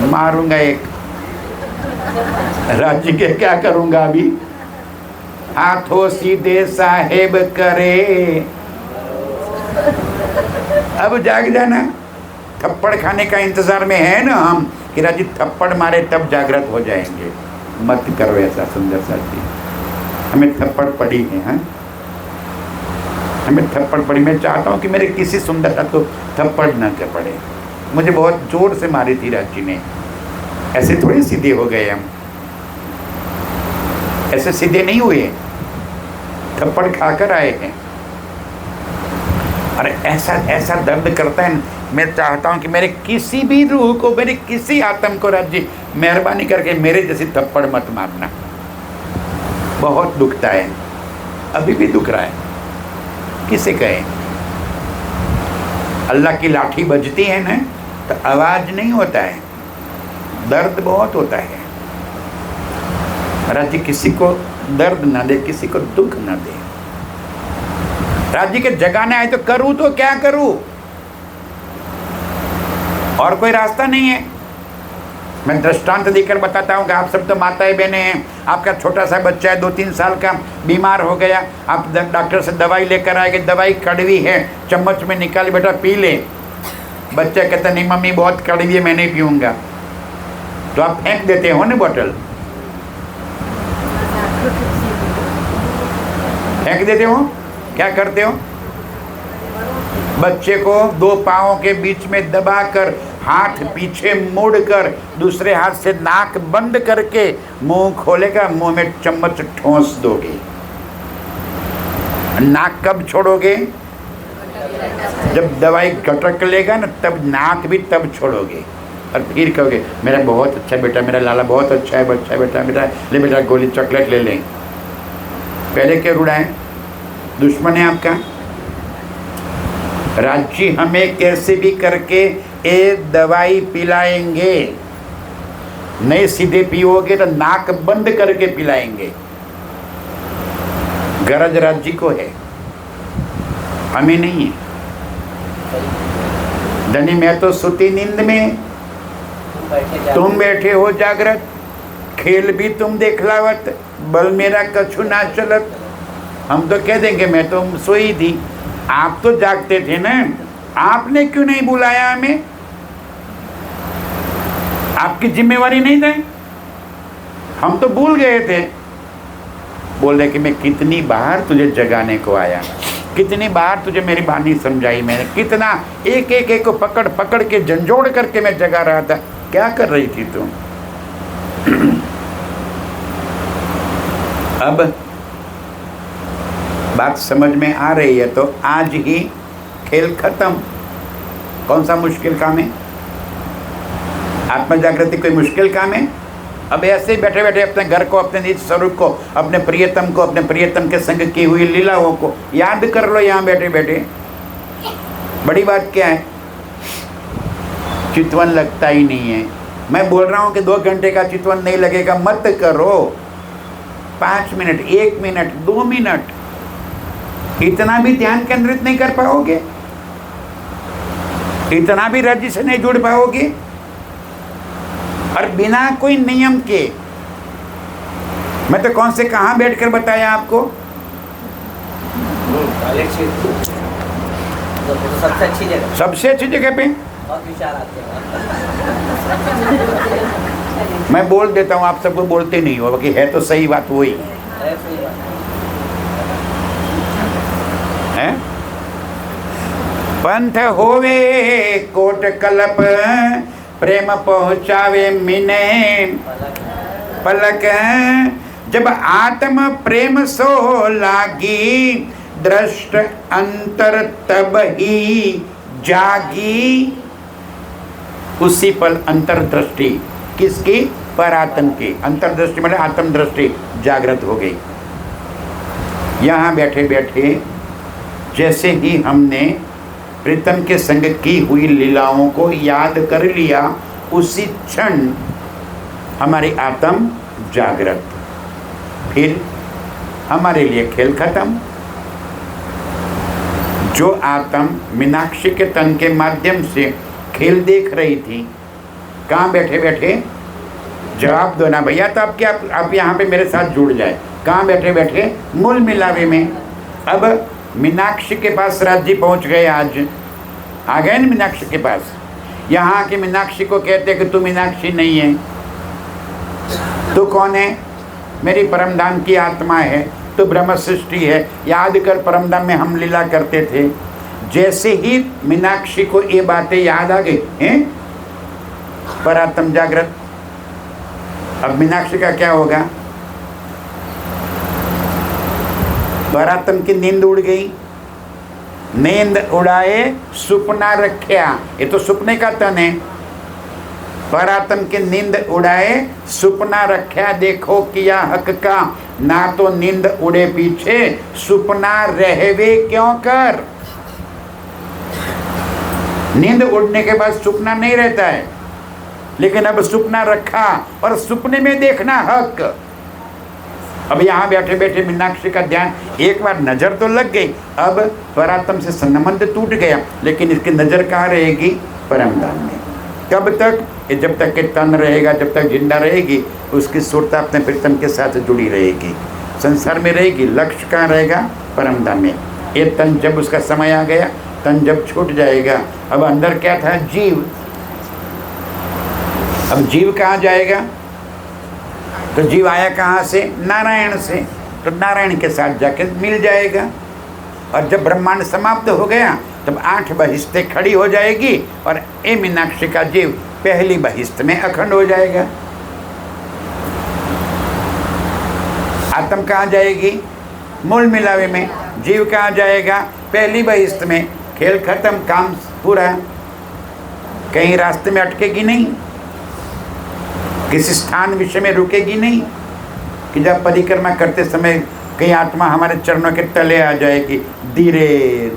मारूंगा एक। राज्य के क्या करूंगा अभी? हाथों सीधे साहेब करे। अब जाग जाना। थप्पड़ खाने का इंतजार में है ना हम, कि राज्य थप्पड़ मारे तब जागृत हो जाएंगे। मत करो ऐसा सुंदर सा चीज। हमें थप्पड़ पड़ी है, हाँ? हमें थप्पड़ पड़ी। मैं चाहता हूँ कि मेरे किसी सुंदरता को थप्पड़ न कर पड़े। मुझे बहुत जोर से मारी थी राज्य ने, ऐसे थोड़े सीधे हो गए हम, ऐसे सीधे नहीं हुए, थप्पड़ खाकर आए हैं। अरे ऐसा ऐसा दर्द करता है। मैं चाहता हूँ कि मेरे किसी भी रूह को, मेरे किसी आत्म को राज्य मेहरबानी करके मेरे जैसी थप्पड़ मत मारना। बहुत दुखता है, अभी भी दुख रहा है। किसे कहें? अल्लाह की लाठी बजती है ना तो आवाज नहीं होता है, दर्द बहुत होता है। राज्य किसी को दर्द ना दे, किसी को दुख ना दे। राज्य के जगाना है तो करूं तो क्या करूं? और कोई रास्ता नहीं है। मैं दृष्टांत देकर बताता हूँ कि आप सब तो माताएं बहनें हैं, आपका छोटा सा बच्चा है 2-3 साल का, बीमार हो गया, आप डॉक्टर से दवाई लेकर आएंगे, दवाई कड़वी है, चम्मच में निकाल बेटा पी ले। बच्चा कहता नहीं मम्मी बहुत कड़वी है, मैं नहीं पीऊँगा, तो आप फेंक देते हो ना बोतल, फेंक देते हो। क्या करते हो? बच्चे को 2 पाँवों के बीच में दबाकर, हाथ पीछे मोड़कर, दूसरे हाथ से नाक बंद करके मुंह खोलेगा, मुंह में चम्मच ठोंस दोगे। नाक कब छोड़ोगे? जब दवाई गटक लेगा ना, तब नाक भी तब छोड़ोगे। और फिर कहोगे मेरा बहुत अच्छा बेटा, मेरा लाला बहुत अच्छा है, बच्चा बेटा, बेटा ले बेटा गोली चॉकलेट ले लें। पहले क्या रुड़ाएं? दुश्मन है आपका। राज्य हमें कैसे भी करके ये दवाई पिलाएंगे, नहीं सीधे पियोगे तो नाक बंद करके पिलाएंगे। गरज राज्य को है, हमें नहीं है। धनी मैं तो सुती नींद में, तुम बैठे हो जागृत, खेल भी तुम देखलावत, बल मेरा कछु ना चलत। हम तो कह देंगे मैं तो सोई थी, आप तो जागते थे ना, आपने क्यों नहीं बुलाया हमें? आपकी जिम्मेवारी नहीं थे? हम तो भूल गए थे। बोल रहे कि मैं कितनी बार तुझे जगाने को आया, कितनी बार तुझे मेरी बानी समझाई मैंने, कितना एक एक को पकड़ पकड़ के झंझोड़ करके मैं जगा रहा था। क्या कर रही थी तुम? अब बात समझ में आ रही है तो आज ही खेल खत्म। कौन सा मुश्किल काम है? आत्म जागृति कोई मुश्किल काम है? अब ऐसे ही बैठे बैठे अपने घर को, अपने निज स्वरूप को, अपने प्रियतम को, अपने प्रियतम के संग की हुई लीलाओं को याद कर लो यहाँ बैठे बैठे। बड़ी बात क्या है? चितवन लगता ही नहीं है। मैं बोल रहा हूँ कि 2 घंटे का चितवन नहीं लगेगा, मत करो। 5 मिनट, 1 मिनट, 2 मिनट, इतना भी ध्यान केंद्रित नहीं कर पाओगे, इतना भी राज्य से नहीं जुड़ पाओगे, और बिना कोई नियम के। मैं तो कौन से कहां बैठकर बताया आपको? सबसे अच्छी जगह, सबसे अच्छी जगह पे बहुत विचार आते हैं। मैं बोल देता हूं, आप सबको बोलते नहीं हो, बाकी है तो सही बात वही है। पंथ होवे कोट कलप, प्रेम पहुँचावे मिने पलक। जब आत्म प्रेम सो लागी, दृष्ट अंतर तब ही जागी। उसी पल अंतर्दृष्टि किसकी? परात्म की। अंतर्दृष्टि मतलब आत्म दृष्टि जागृत हो गई। यहाँ बैठे बैठे जैसे ही हमने प्रीतम के संग की हुई लीलाओं को याद कर लिया, उसी क्षण हमारी आत्म जागृत। फिर हमारे लिए खेल खत्म। जो आत्म मीनाक्षी के तन के माध्यम से खेल देख रही थी, कहाँ बैठे बैठे? जवाब दो ना भैया, तो आप यहाँ पे मेरे साथ जुड़ जाए। कहाँ बैठे बैठे? मूल मिलावे में। अब मीनाक्षी के पास राज्य पहुँच गए, आज आ गए ना मीनाक्षी के पास। यहाँ की मीनाक्षी को कहते कि तू मीनाक्षी नहीं है, तू कौन है? मेरी परमधाम की आत्मा है, तो ब्रह्म सृष्टि है। याद कर, परमधाम में हम लीला करते थे। जैसे ही मीनाक्षी को ये बातें याद आ गई हैं, परात्म जागृत। अब मीनाक्षी का क्या होगा? परात्म की नींद उड़ गई। नींद उड़ाए सुपना रख्या, ये तो सुपने का तन है। परात्म की नींद उड़ाए सुपना रख्या, देखो किया हक का, ना तो नींद उड़े पीछे, सुपना रहवे क्यों कर। नींद उड़ने के बाद सुपना नहीं रहता है, लेकिन अब सुपना रखा और सुपने में देखना हक। अब यहाँ बैठे बैठे मीनाक्षी का ध्यान, एक बार नजर तो लग गई, अब परात्म से संबंध टूट गया, लेकिन इसकी नजर कहाँ रहेगी? परमधाम में। कब तक? ये जब तक के तन रहेगा, जब तक जिंदा रहेगी, उसकी सुरता अपने प्रीतम के साथ जुड़ी रहेगी, संसार में रहेगी। लक्ष्य कहाँ रहेगा? परमधाम में। ये तन जब उसका समय आ गया, तन जब छूट जाएगा, अब अंदर क्या था? जीव। अब जीव कहाँ जाएगा? तो जीव आया कहाँ से? नारायण से, तो नारायण के साथ जाके मिल जाएगा। और जब ब्रह्मांड समाप्त हो गया, तब 8 बहिष्टें खड़ी हो जाएगी, और ए मीनाक्षी का जीव पहली बहिष्ट में अखंड हो जाएगा। आत्म कहाँ जाएगी? मूल मिलावे में। जीव कहाँ जाएगा? पहली बहिश्त में। खेल खत्म, काम पूरा। कहीं रास्ते में अटकेगी नहीं, किसी स्थान विषय में रुकेगी नहीं कि जब परिक्रमा करते समय कहीं आत्मा हमारे चरणों के तले आ जाएगी। धीरे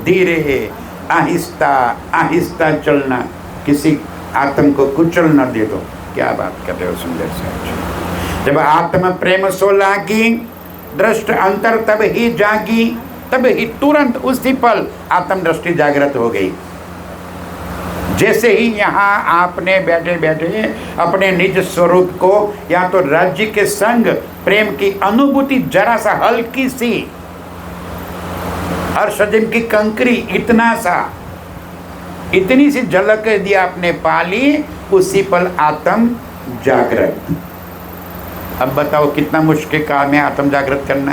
धीरे आहिस्ता आहिस्ता चलना, किसी आत्म को कुचल न दे दो। क्या बात कर रहे हो सुंदर से। जब आत्म प्रेम सो लागी, दृष्ट अंतर तब ही जागी, तब ही तुरंत उसी पल आत्म दृष्टि जागृत हो गई। जैसे ही यहाँ आपने बैठे बैठे अपने निज स्वरूप को या तो राज्य के संग प्रेम की अनुभूति जरा सा हल्की सी हर्षदिन की कंकरी इतना सा इतनी सी झलक यदि आपने पाली, उसी पल आत्म जागृत। अब बताओ कितना मुश्किल काम है आत्म जागृत करना।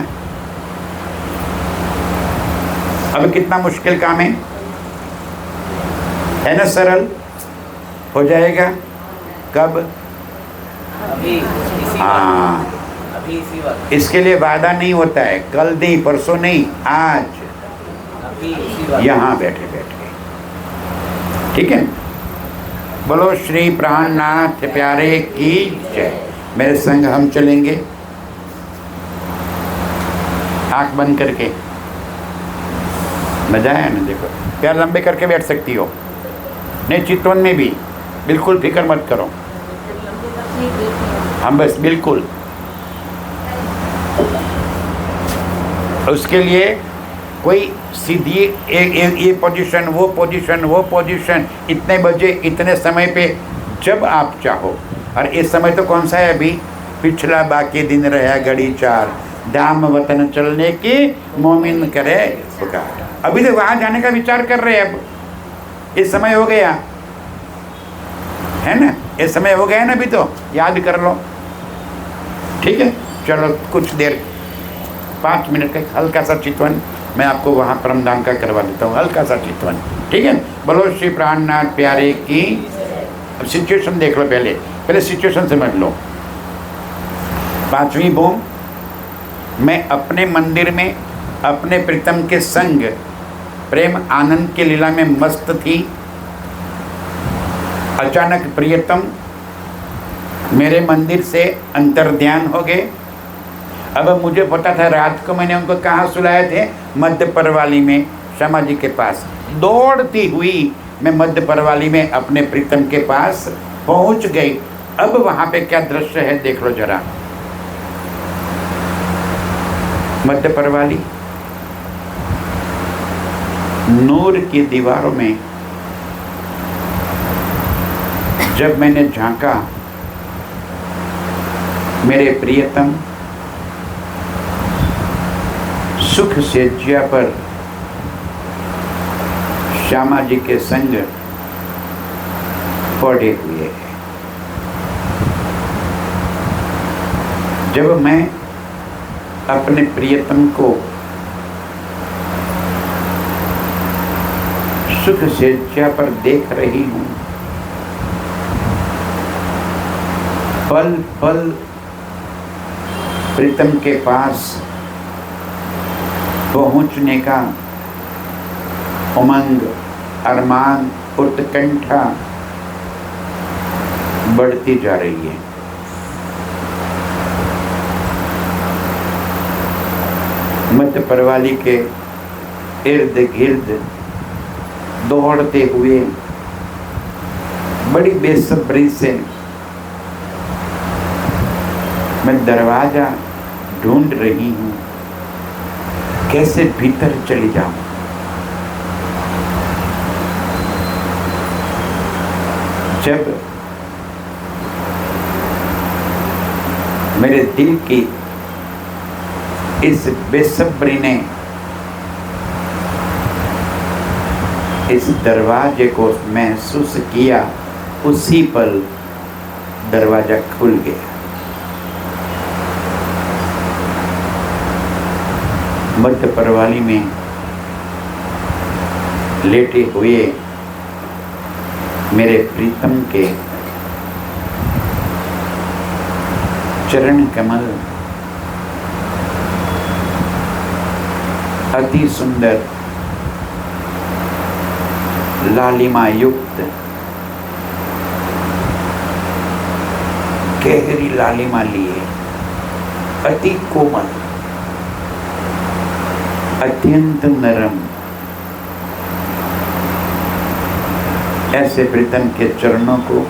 अब कितना मुश्किल काम है ना? सरल हो जाएगा कब? अभी इसी हाँ, वक्त, अभी इसी वक्त, इसके लिए वादा नहीं होता है, कल नहीं, परसों नहीं, आज अभी इसी वक्त। यहाँ बैठे बैठे। ठीक है, बोलो श्री प्राणनाथ प्यारे की जय। मेरे संग हम चलेंगे, आंख बंद करके। मजा आया ना? देखो, पैर लंबे करके बैठ सकती हो, नहीं चितवन में भी, बिल्कुल फिक्र मत करो। हम बस बिल्कुल उसके लिए कोई सीधी ये पोजीशन वो पोजीशन वो पोजीशन, इतने बजे इतने समय पे जब आप चाहो। और इस समय तो कौन सा है अभी? पिछला बाकी दिन रहा घड़ी 4, दाम वतन चलने की मोमिन करे पुकार। अभी तो वहाँ जाने का विचार कर रहे हैं। अब इस समय हो गया है ना, इस समय हो गया ना, अभी तो याद कर लो। ठीक है, चलो कुछ देर 5 मिनट का हल्का सा चितवन मैं आपको वहाँ परमधाम का करवा देता हूँ, हल्का सा चितवन। ठीक है, बोलो श्री प्राणनाथ प्यारे की। अब सिचुएशन देख लो, पहले सिचुएशन समझ लो। 5वीं बूम, मैं अपने मंदिर में अपने प्रीतम के संग प्रेम आनंद की लीला में मस्त थी। अचानक प्रियतम मेरे मंदिर से अंतर्ध्यान हो गए। अब मुझे पता था, रात को मैंने उनको कहाँ सुलाए थे? मध्य परवाली में, श्यामा जी के पास। दौड़ती हुई मैं मध्य परवाली में अपने प्रीतम के पास पहुंच गई। अब वहाँ पे क्या दृश्य है देख लो जरा। मध्य परवाली, नूर की दीवारों में जब मैंने झांका, मेरे प्रियतम सुख सेज्या पर श्यामा जी के संग पड़े हुए हैं। जब मैं अपने प्रियतम को सुख सेज्या पर देख रही हूँ, पल पल प्रीतम के पास पहुंचने का उमंग, अरमान, उत्कंठा बढ़ती जा रही है। मध्य परवाली के इर्द गिर्द दौड़ते हुए बड़ी बेसब्री से मैं दरवाजा ढूंढ रही हूँ, कैसे भीतर चली जाऊं। जब मेरे दिल की इस बेसब्री ने इस दरवाजे को महसूस किया, उसी पल दरवाजा खुल गया। मध्य परवाली में लेटे हुए मेरे प्रीतम के चरण कमल अति सुंदर लालिमा युक्त गहरी लालिमा लिए, अति कोमल, अत्यंत नरम, ऐसे प्रीतम के चरणों को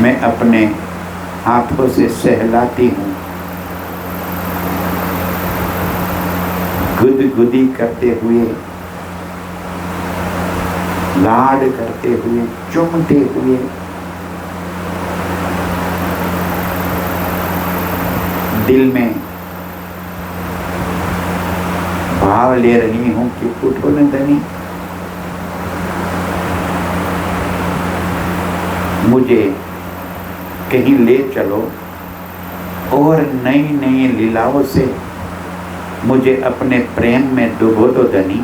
मैं अपने हाथों से सहलाती हूँ, गुदगुदी करते हुए, लाड करते हुए, चुमते हुए, दिल में भाव ले रही हूं कि उठो न धनी, मुझे कहीं ले चलो और नई नई लीलाओं से मुझे अपने प्रेम में डुबो दो धनी।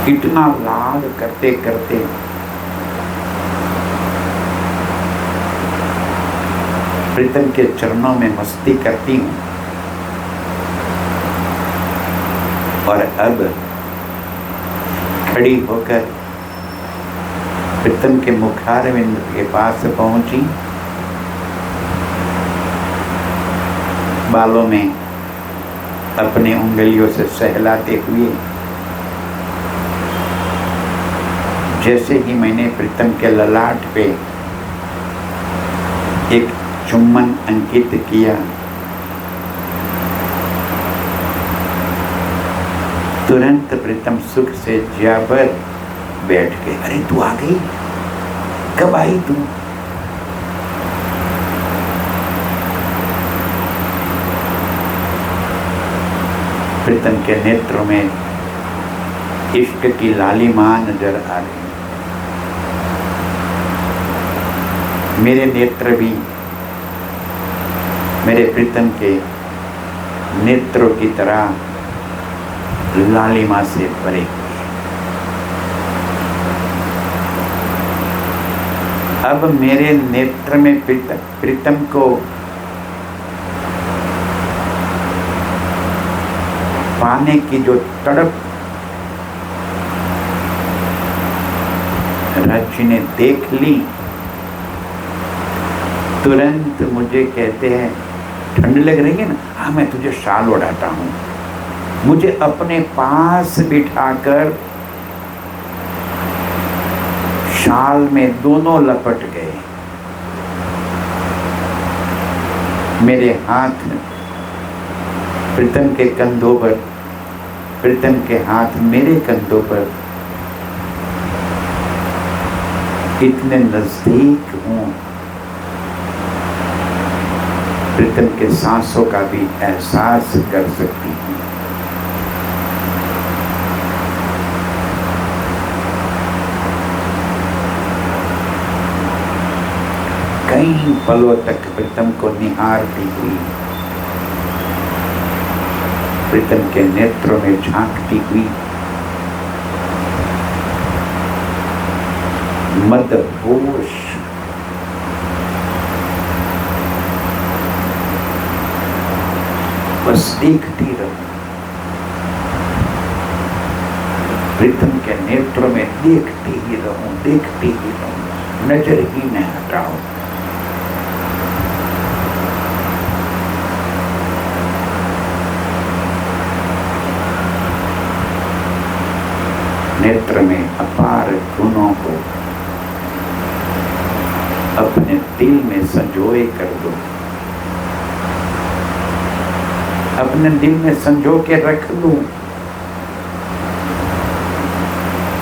इतना लाड करते करते प्रीतम के चरणों में मस्ती करती हूँ और अब खड़ी होकर प्रीतम के मुखारविंद के पास पहुंची, बालों में अपने उंगलियों से सहलाते हुए, जैसे ही मैंने प्रीतम के ललाट पे एक चुम्बन अंकित किया, तुरंत प्रीतम सुख से ज्याबर बैठ गए। अरे तू आ गई, कब आई तू? प्रीतम के नेत्रों में इश्क की लालिमा नजर आ रही, मेरे नेत्र भी मेरे प्रीतम के नेत्रों की तरह लालिमा से भरे हुए। अब मेरे नेत्र में प्रीतम को पाने की जो तड़प रज ने देख ली, तुरंत मुझे कहते हैं, ठंड लग रही है ना, हाँ मैं तुझे शाल ओढ़ाता हूँ। मुझे अपने पास बिठाकर शाल में दोनों लपट गए। मेरे हाथ प्रीतम के कंधों पर, प्रीतम के हाथ मेरे कंधों पर, इतने नजदीक हूँ, प्रीतम के सांसों का भी एहसास कर सकती हूँ। कई पलों तक प्रीतम को निहारती हुई, प्रीतम के नेत्रों में झांकती हुई, मदहोश बस देखती रहूं, प्रीतम के नेत्रों में देखती ही रहूं, देखती ही रहूं, नजर ही न हटाऊं। नेत्र में अपार गुणों को अपने दिल में संजोए कर दो, अपने दिल में संजो के रख लूं।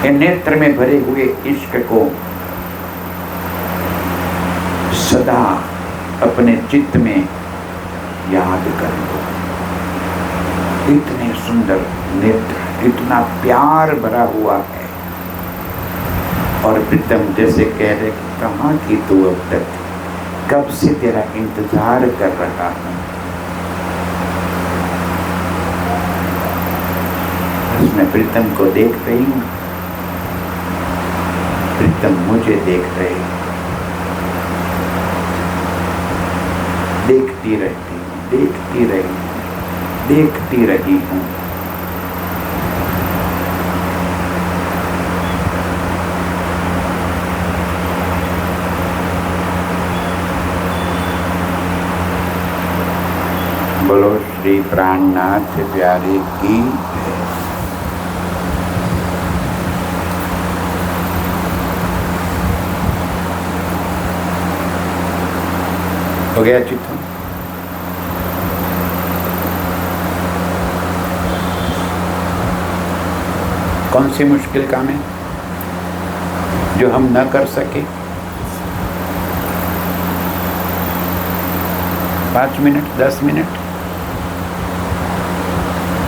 ये नेत्र में भरे हुए इश्क को सदा अपने चित्त में याद कर लो। इतने सुंदर नेत्र, इतना प्यार भरा हुआ है। और प्रीतम जैसे कह रहे कि कहाँ की तू अब तक, कब से तेरा इंतजार कर रहा हूं। मैं प्रीतम को देख रही हूं, प्रीतम मुझे देख रहे हैं। देखती रहती हूँ, देखती रही, देखती रही हूँ। बोलो श्री प्राणनाथ प्यारे की। हो गया चित्तन? कौन सी मुश्किल काम है जो हम न कर सके? 5 मिनट, 10 मिनट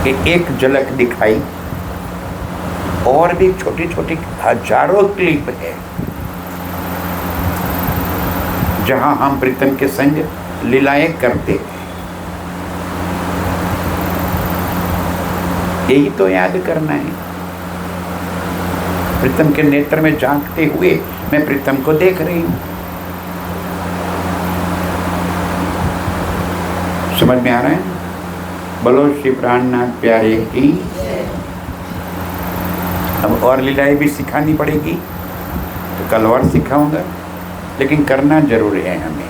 कि एक झलक दिखाई, और भी छोटी छोटी हजारों क्लिप है जहां हम प्रीतम के संग लीलाएं करते हैं। यही तो याद करना है। प्रीतम के नेत्र में झांकते हुए मैं प्रीतम को देख रही हूं। समझ में आ रहा है? बोलो श्री प्राणनाथ प्यारे की। अब और लीलाएं भी सिखानी पड़ेगी, तो कल और सिखाऊंगा, लेकिन करना जरूर है हमें।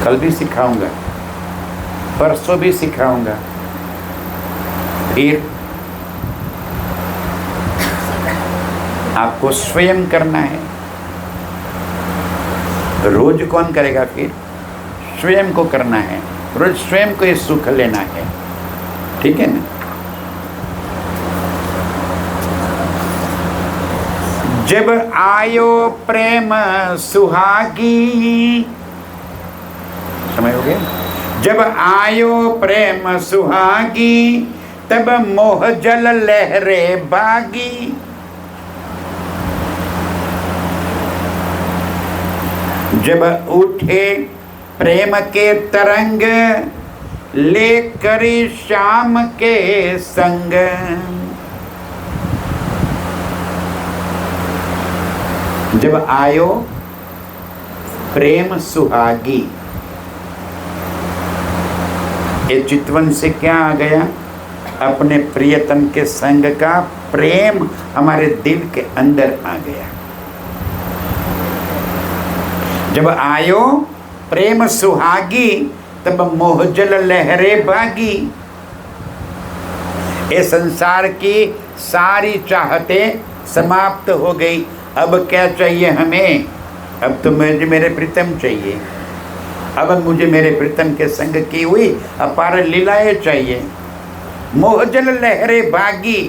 कल भी सिखाऊंगा, परसों भी सिखाऊंगा, फिर आपको स्वयं करना है। रोज कौन करेगा? फिर स्वयं को करना है, रोज स्वयं को ये सुख लेना है। ठीक है ना? जब आयो प्रेम सुहागी, समय हो गया। जब आयो प्रेम सुहागी, तब मोह जल लहरे बागी। जब उठे प्रेम के तरंग, लेकर श्याम के संग। जब आयो प्रेम सुहागी, ये चितवन से क्या आ गया? अपने प्रियतम के संग का प्रेम हमारे दिल के अंदर आ गया। जब आयो प्रेम सुहागी, तब मोहजल लहरे बागी। ये संसार की सारी चाहतें समाप्त हो गई। अब क्या चाहिए हमें? अब तो मुझे मेरे प्रीतम चाहिए। अब मुझे मेरे प्रीतम के संग की हुई अपार लीलाएं चाहिए। मोहजल लहरे बागी,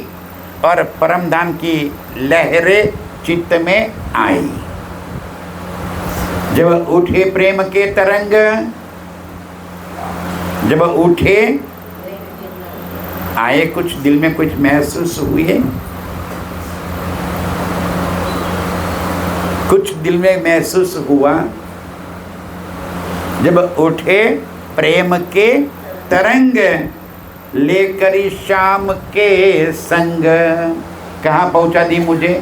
और परमधाम की लहरें चित्त में आई। जब उठे प्रेम के तरंग, जब उठे, आए, कुछ दिल में कुछ महसूस हुए, कुछ दिल में महसूस हुआ। जब उठे प्रेम के तरंग, लेकर श्याम के संग। कहाँ पहुंचा दी मुझे?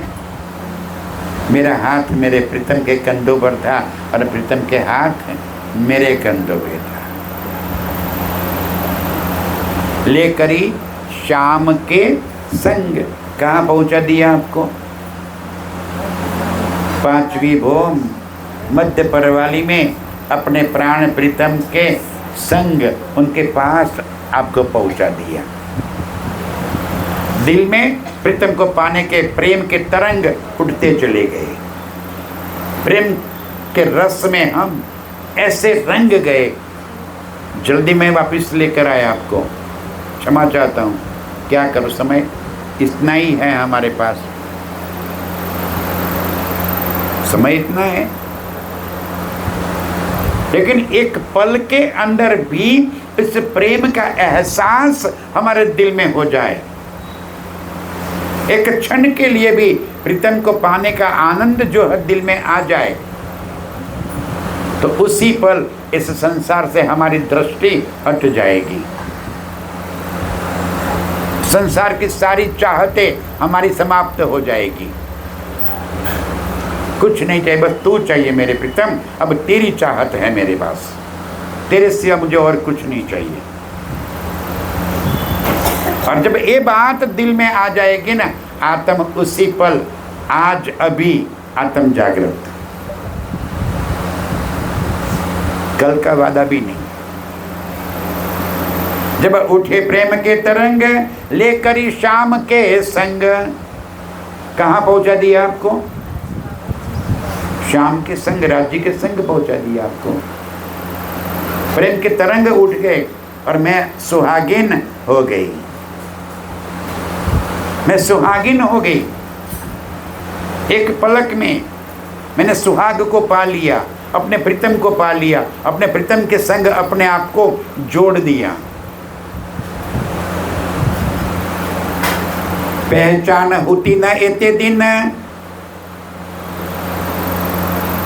मेरा हाथ मेरे प्रीतम के कंधों पर था, और प्रीतम के हाथ मेरे कंधों पे था। लेकर श्याम के संग कहाँ पहुंचा दिया आपको? 5वीं भूम मध्य परवाली में अपने प्राण प्रीतम के संग, उनके पास आपको पहुंचा दिया। दिल में प्रीतम को पाने के प्रेम के तरंग उठते चले गए। प्रेम के रस में हम ऐसे रंग गए। जल्दी में वापस लेकर आया आपको, क्षमा चाहता हूँ। क्या करूँ, समय इतना ही है हमारे पास, समय इतना है। लेकिन एक पल के अंदर भी इस प्रेम का एहसास हमारे दिल में हो जाए, एक क्षण के लिए भी प्रीतम को पाने का आनंद जो दिल में आ जाए, तो उसी पल इस संसार से हमारी दृष्टि हट जाएगी। संसार की सारी चाहतें हमारी समाप्त हो जाएगी। कुछ नहीं चाहिए, बस तू चाहिए मेरे प्रीतम। अब तेरी चाहत है मेरे पास, तेरे सिवा मुझे और कुछ नहीं चाहिए। और जब ये बात दिल में आ जाएगी ना, आत्म उसी पल, आज अभी आत्म जागृत, कल का वादा भी नहीं। जब उठे प्रेम के तरंग लेकर शाम के संग, कहाँ पहुंचा दिया आपको? शाम के संग, राज्य के संग पहुंचा दिया आपको। प्रेम के तरंग उठ गए और मैं सुहागिन हो गई, मैं सुहागिन हो गई। एक पलक में मैंने सुहाग को पा लिया, अपने प्रीतम को पा लिया, अपने प्रीतम के संग अपने आप को जोड़ दिया। पहचान होती न एते दिन,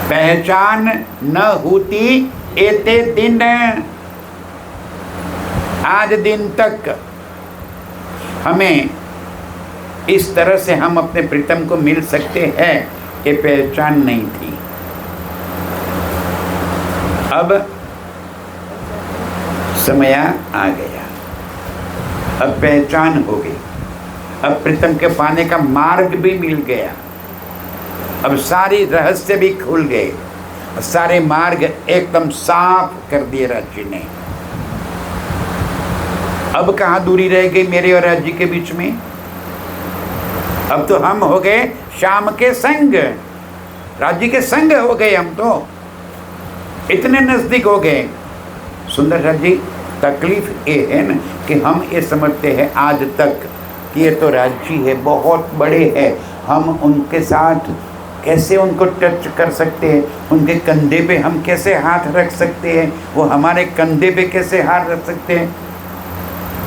पहचान न होती एते दिन, आज दिन तक हमें इस तरह से हम अपने प्रीतम को मिल सकते हैं, ये पहचान नहीं थी। अब समय आ गया, अब पहचान हो गई, अब प्रीतम के पाने का मार्ग भी मिल गया, अब सारी रहस्य भी खुल गए, सारे मार्ग एकदम साफ कर दिए राज्य ने। अब कहाँ दूरी रह गई मेरे और राज्य के बीच में? अब तो हम हो गए शाम के संग, राज्य के संग हो गए, हम तो इतने नजदीक हो गए। सुंदर राज्य, तकलीफ ये है ना कि हम ये समझते हैं आज तक कि ये तो राज्य है, बहुत बड़े हैं, हम उनके साथ कैसे उनको टच कर सकते हैं, उनके कंधे पे हम कैसे हाथ रख सकते हैं, वो हमारे कंधे पे कैसे हाथ रख सकते हैं।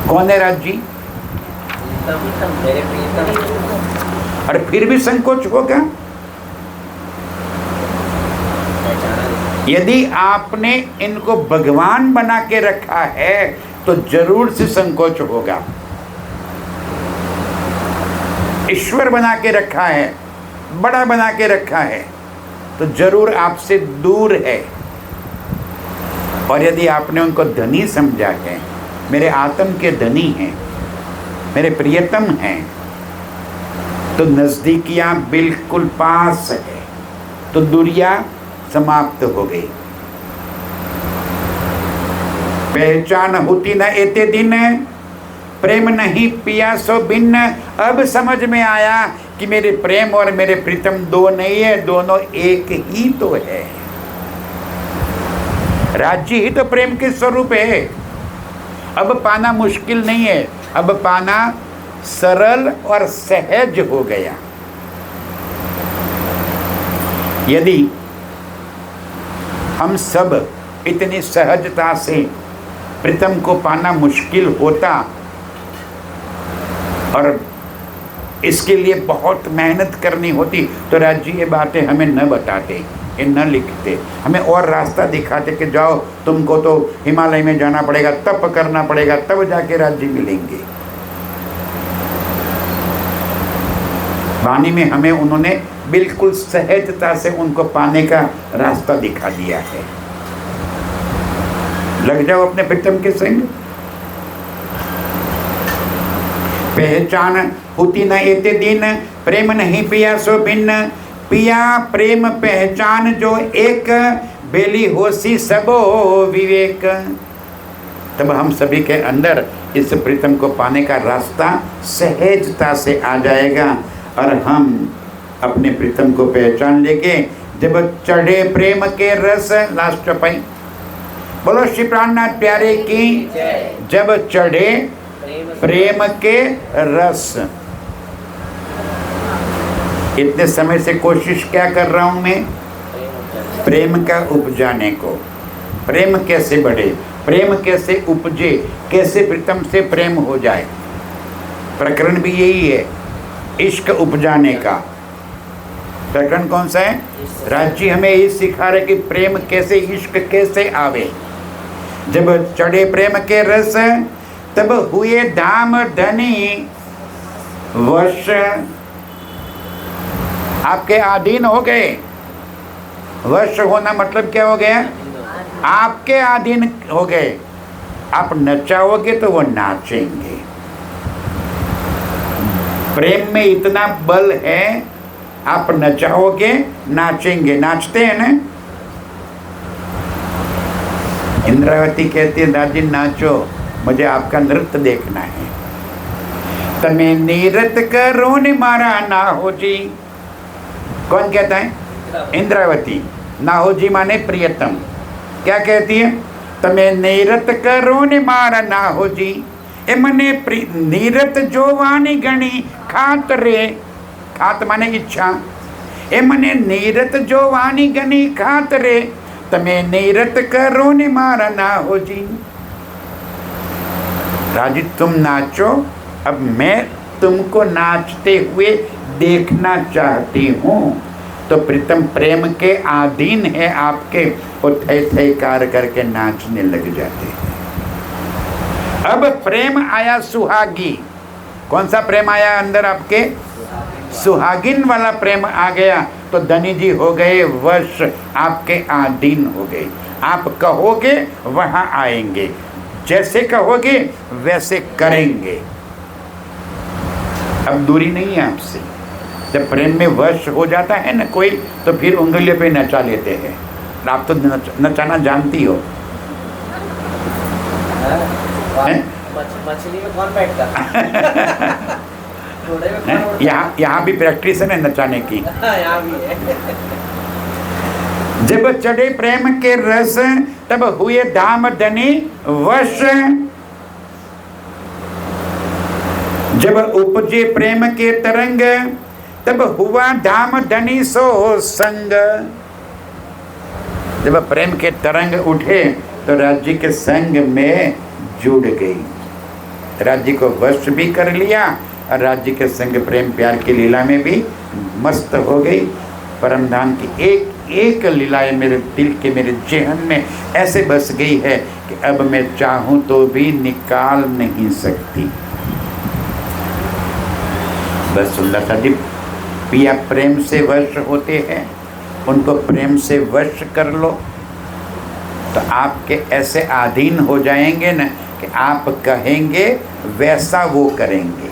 कौन है राज्य? और फिर भी संकोच होगा। यदि आपने इनको भगवान बना के रखा है तो जरूर से संकोच होगा। ईश्वर बना के रखा है, बड़ा बना के रखा है, तो जरूर आपसे दूर है। और यदि आपने उनको धनी समझा है, मेरे आत्म के धनी हैं, मेरे प्रियतम हैं, तो नजदीकियां बिल्कुल पास है, तो दूरियां समाप्त हो गई। पहचान होती न एते दिन, प्रेम नहीं पिया सो भिन्न। अब समझ में आया कि मेरे प्रेम और मेरे प्रीतम दो नहीं है, दोनों एक ही तो है। राज्य ही तो प्रेम के स्वरूप है। अब पाना मुश्किल नहीं है, अब पाना सरल और सहज हो गया। यदि हम सब इतनी सहजता से प्रीतम को पाना मुश्किल होता और इसके लिए बहुत मेहनत करनी होती, तो राज्य ये बातें हमें न बताते, ये न लिखते, हमें और रास्ता दिखाते कि जाओ तुमको तो हिमालय में जाना पड़ेगा, तप करना पड़ेगा, तब जाके राज्य मिलेंगे। वाणी में हमें उन्होंने बिल्कुल सहजता से उनको पाने का रास्ता दिखा दिया है। लग जाओ अपने प्रीतम के संग। पहचान होती न एते दिन, प्रेम नहीं पिया सो भिन्न। पिया प्रेम पहचान जो एक, बेली होसी सबो विवेक। तब हम सभी के अंदर इस प्रीतम को पाने का रास्ता सहजता से आ जाएगा और हम अपने प्रीतम को पहचान लेंगे। जब चढ़े प्रेम के रस, लास्ट चौपाई बोलो श्री प्राणनाथ प्यारे की। जब चढ़े प्रेम के रस, इतने समय से कोशिश क्या कर रहा हूं मैं? प्रेम का उपजाने को। प्रेम कैसे बढ़े, प्रेम कैसे उपजे, कैसे प्रीतम से प्रेम हो जाए। प्रकरण भी यही है, इश्क उपजाने का। प्रकरण कौन सा है? राज्य हमें ये सिखा रहे कि प्रेम कैसे, इश्क कैसे आवे। जब चढ़े प्रेम के रस, तब हुए धाम धनी वश। आपके अधीन हो गए, वश होना मतलब क्या हो गया? आपके अधीन हो गए। आप नचाओगे तो वो नाचेंगे। प्रेम में इतना बल है, आप नचाओगे नाचेंगे। नाचते हैं ना? इंद्रावती कहती है दादी नाचो, मुझे आपका नृत्य देखना है। तमे नीरत करो ने मारा ना हो जी। कौन कहता है? इंद्रावती। ना हो जी माने प्रियतम। क्या कहती है? तमे नीरत करो ने मारा ना हो जी। ए मने नीरत जो वाणी गणी खात रे। खात माने इच्छा। ए मने नीरत जो वाणी गणी खात रे। तमे नीरत करो ने मारा ना हो जी। राजी तुम नाचो, अब मैं तुमको नाचते हुए देखना चाहती हूँ। तो प्रीतम प्रेम के अधीन है आपके, वो थे थे कार करके नाचने लग जाते हैं। अब प्रेम आया सुहागी। कौन सा प्रेम आया अंदर आपके? सुहागिन वाला प्रेम आ गया। तो धनी जी हो गए वश, आपके अधीन हो गए। आप कहोगे वहां आएंगे, जैसे कहोगे वैसे करेंगे। अब दूरी नहीं है आपसे। जब प्रेम में वश हो जाता है ना कोई, तो फिर उंगलियों पे नचा लेते हैं। आप तो नचाना जानती हो। मछली में कौन बैठता है? यहाँ भी प्रैक्टिस है ना नचाने की। यहाँ भी है। जब चढ़े प्रेम के रस, तब हुए धाम धनी वश। जब उपजे प्रेम के तरंग, तब हुआ धाम धनी सो संग। जब प्रेम के तरंग उठे तो राज्य के संग में जुड़ गई। राज्य को वश भी कर लिया और राज्य के संग प्रेम प्यार की लीला में भी मस्त हो गई। परम धाम की एक एक लीलाएं मेरे दिल के, मेरे जेहन में ऐसे बस गई है कि अब मैं चाहूं तो भी निकाल नहीं सकती। बस सुंदरता जी पिया प्रेम से वश होते हैं, उनको प्रेम से वश कर लो तो आपके ऐसे अधीन हो जाएंगे ना कि आप कहेंगे वैसा वो करेंगे।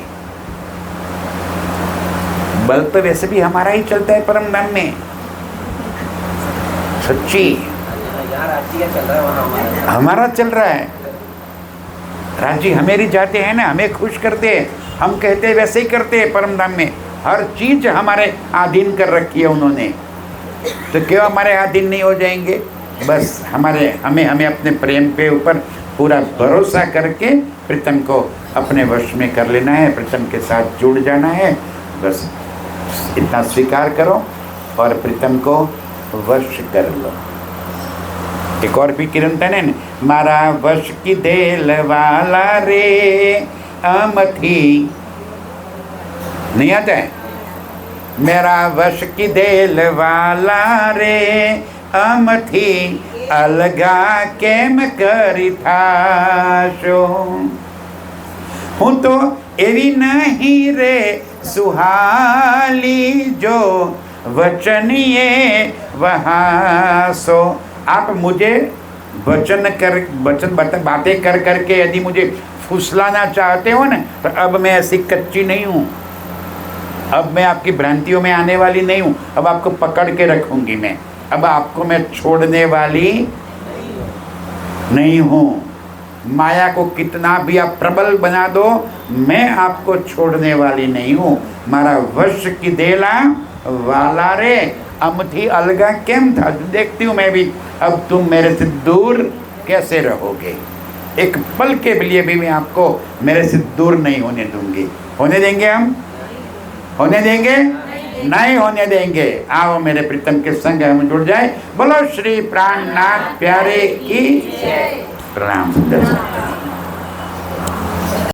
बल तो वैसे भी हमारा ही चलता है परम धाम में, सच्ची हमारा चल रहा है। राज्य हमें जाते हैं ना, हमें खुश करते हैं, हम कहते हैं वैसे ही करते हैं। परम धाम में हर चीज हमारे अधीन कर रखी है उन्होंने, तो क्यों हमारे अधीन नहीं हो जाएंगे? बस हमें अपने प्रेम पे ऊपर पूरा भरोसा करके प्रीतम को अपने वश में कर लेना है, प्रीतम के साथ जुड़ जाना है। बस इतना स्वीकार करो और प्रीतम को वश कर लो। एक और भी कीर्तन है, मारा वश की देल वाला रे अमथी। नहीं आता है? मेरा वश की देल वाला रे अमथी, अलगा केम करी थाशो। हूँ तो एवी नहीं रे सुहाली, जो वचनिए वहाँ सो। आप मुझे बातें कर करके यदि मुझे फुसलाना चाहते हो ना, तो अब मैं ऐसी कच्ची नहीं हूँ। अब मैं आपकी भ्रांतियों में आने वाली नहीं हूँ। अब आपको पकड़ के रखूंगी मैं। अब आपको मैं छोड़ने वाली नहीं हूँ। माया को कितना भी आप प्रबल बना दो, मैं आपको छोड़ने वाली नहीं हूँ। मारा वश की देला वाला रे अमथी, अलगा केम था। देखती हूँ मैं भी, अब तुम मेरे से दूर कैसे रहोगे। एक पल के लिए भी मैं आपको मेरे से दूर नहीं होने दूंगी। होने देंगे हम? होने देंगे? नहीं होने देंगे। आओ मेरे प्रीतम के संग हम जुड़ जाए। बोलो श्री प्राणनाथ प्यारे की प्रणाम।